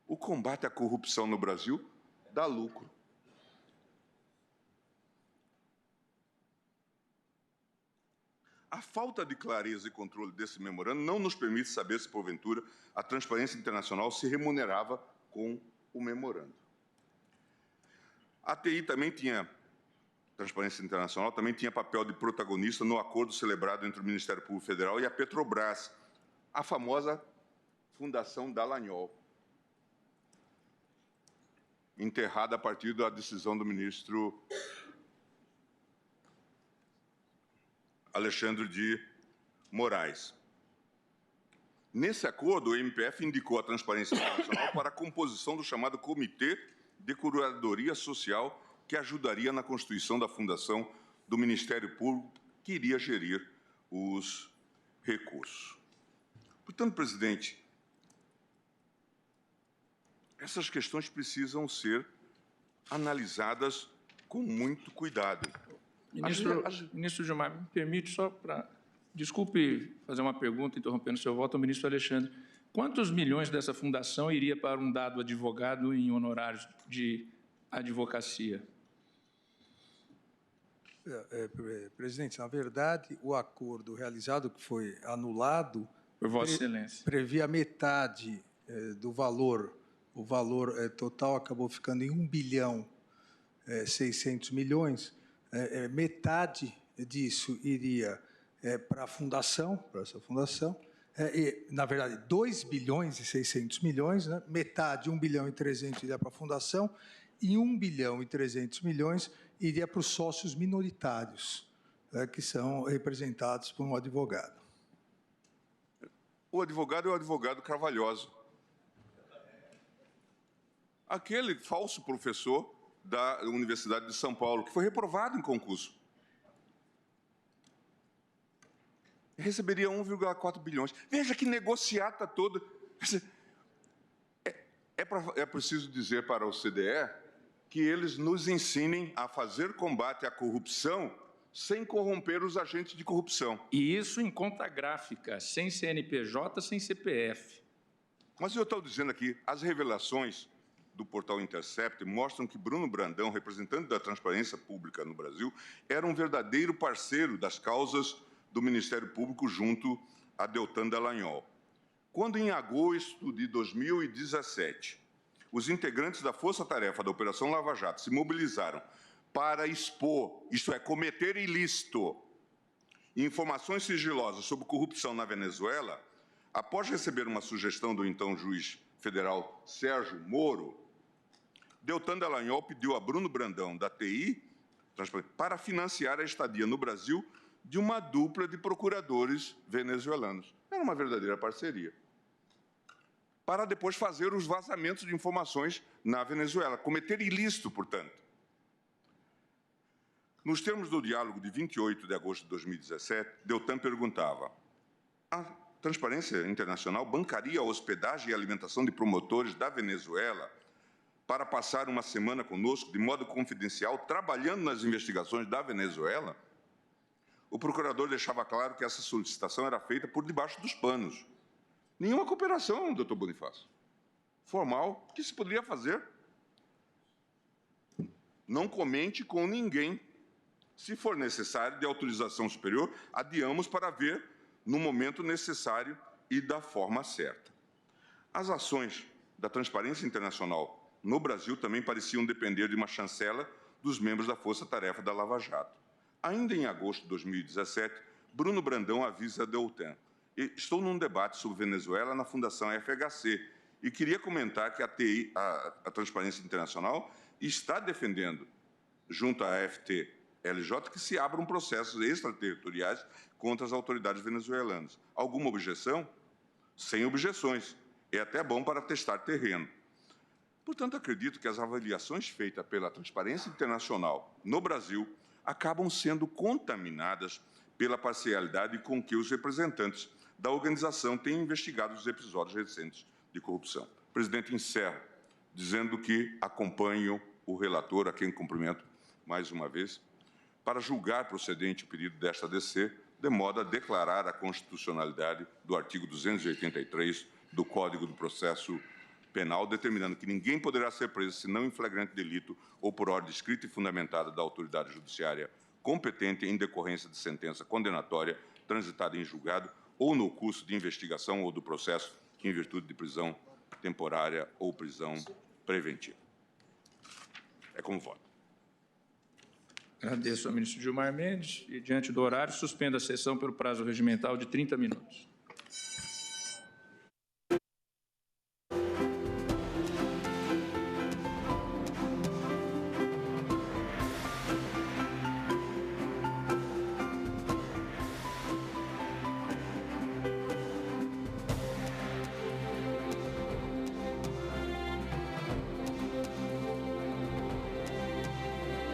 O combate à corrupção no Brasil dá lucro. A falta de clareza e controle desse memorando não nos permite saber se, porventura, a Transparência Internacional se remunerava com o memorando. A TI também tinha, Transparência Internacional também tinha papel de protagonista no acordo celebrado entre o Ministério Público Federal e a Petrobras, a famosa Fundação Dallagnol, enterrada a partir da decisão do ministro Alexandre de Moraes. Nesse acordo, o MPF indicou a Transparência Internacional para a composição do chamado Comitê de Curadoria Social, que ajudaria na constituição da fundação do Ministério Público, que iria gerir os recursos. Portanto, presidente, essas questões precisam ser analisadas com muito cuidado. Ministro Gilmar, me permite só para... Desculpe fazer uma pergunta, interrompendo o seu voto ao ministro Alexandre. Quantos milhões dessa fundação iria para um dado advogado em honorários de advocacia? Presidente, na verdade, o acordo realizado, que foi anulado, Por Vossa Excelência. previa metade do valor. O valor total acabou ficando em 1 bilhão 600 milhões. Metade disso iria para a fundação, para essa fundação, na verdade, 2 bilhões e 600 milhões, né? Metade, 1 bilhão e 300 iria para a fundação, e 1 bilhão e 300 milhões iria para os sócios minoritários, que são representados por um advogado. O advogado é o advogado Carvalhosa. Aquele falso professor da Universidade de São Paulo, que foi reprovado em concurso. Receberia 1,4 bilhões. Veja que negociata toda. É preciso dizer para o CDE que eles nos ensinem a fazer combate à corrupção sem corromper os agentes de corrupção. E isso em conta gráfica, sem CNPJ, sem CPF. Mas eu estou dizendo aqui, as revelações do portal Intercept mostram que Bruno Brandão, representante da transparência pública no Brasil, era um verdadeiro parceiro das causas do Ministério Público junto a Deltan Dallagnol. Quando, em agosto de 2017, os integrantes da Força Tarefa da Operação Lava Jato se mobilizaram para expor, isto é, cometer ilícito, informações sigilosas sobre corrupção na Venezuela, após receber uma sugestão do então juiz federal Sérgio Moro, Deltan Dallagnol pediu a Bruno Brandão, da TI, para financiar a estadia no Brasil de uma dupla de procuradores venezuelanos. Era uma verdadeira parceria. Para depois fazer os vazamentos de informações na Venezuela, cometer ilícito, portanto. Nos termos do diálogo de 28 de agosto de 2017, Deltan perguntava: a Transparência Internacional bancaria a hospedagem e alimentação de promotores da Venezuela para passar uma semana conosco de modo confidencial, trabalhando nas investigações da Venezuela? O procurador deixava claro que essa solicitação era feita por debaixo dos panos. Nenhuma cooperação, doutor Bonifácio. Formal, que se poderia fazer. Não comente com ninguém. Se for necessário, de autorização superior, adiamos para ver no momento necessário e da forma certa. As ações da Transparência Internacional no Brasil também pareciam depender de uma chancela dos membros da Força Tarefa da Lava Jato. Ainda em agosto de 2017, Bruno Brandão avisa a Deltan: estou num debate sobre Venezuela na Fundação FHC e queria comentar que a Transparência Internacional está defendendo junto à FT-LJ, que se abram processos extraterritoriais contra as autoridades venezuelanas. Alguma objeção? Sem objeções. É até bom para testar terreno. Portanto, acredito que as avaliações feitas pela Transparência Internacional no Brasil acabam sendo contaminadas pela parcialidade com que os representantes da organização têm investigado os episódios recentes de corrupção. Presidente, encerro dizendo que acompanho o relator, a quem cumprimento mais uma vez, para julgar procedente o pedido desta DC, de modo a declarar a constitucionalidade do artigo 283 do Código do Processo Penal, determinando que ninguém poderá ser preso senão em flagrante delito ou por ordem escrita e fundamentada da autoridade judiciária competente em decorrência de sentença condenatória transitada em julgado ou no curso de investigação ou do processo em virtude de prisão temporária ou prisão preventiva. É como voto. Agradeço ao ministro Gilmar Mendes e, diante do horário, suspendo a sessão pelo prazo regimental de 30 minutos.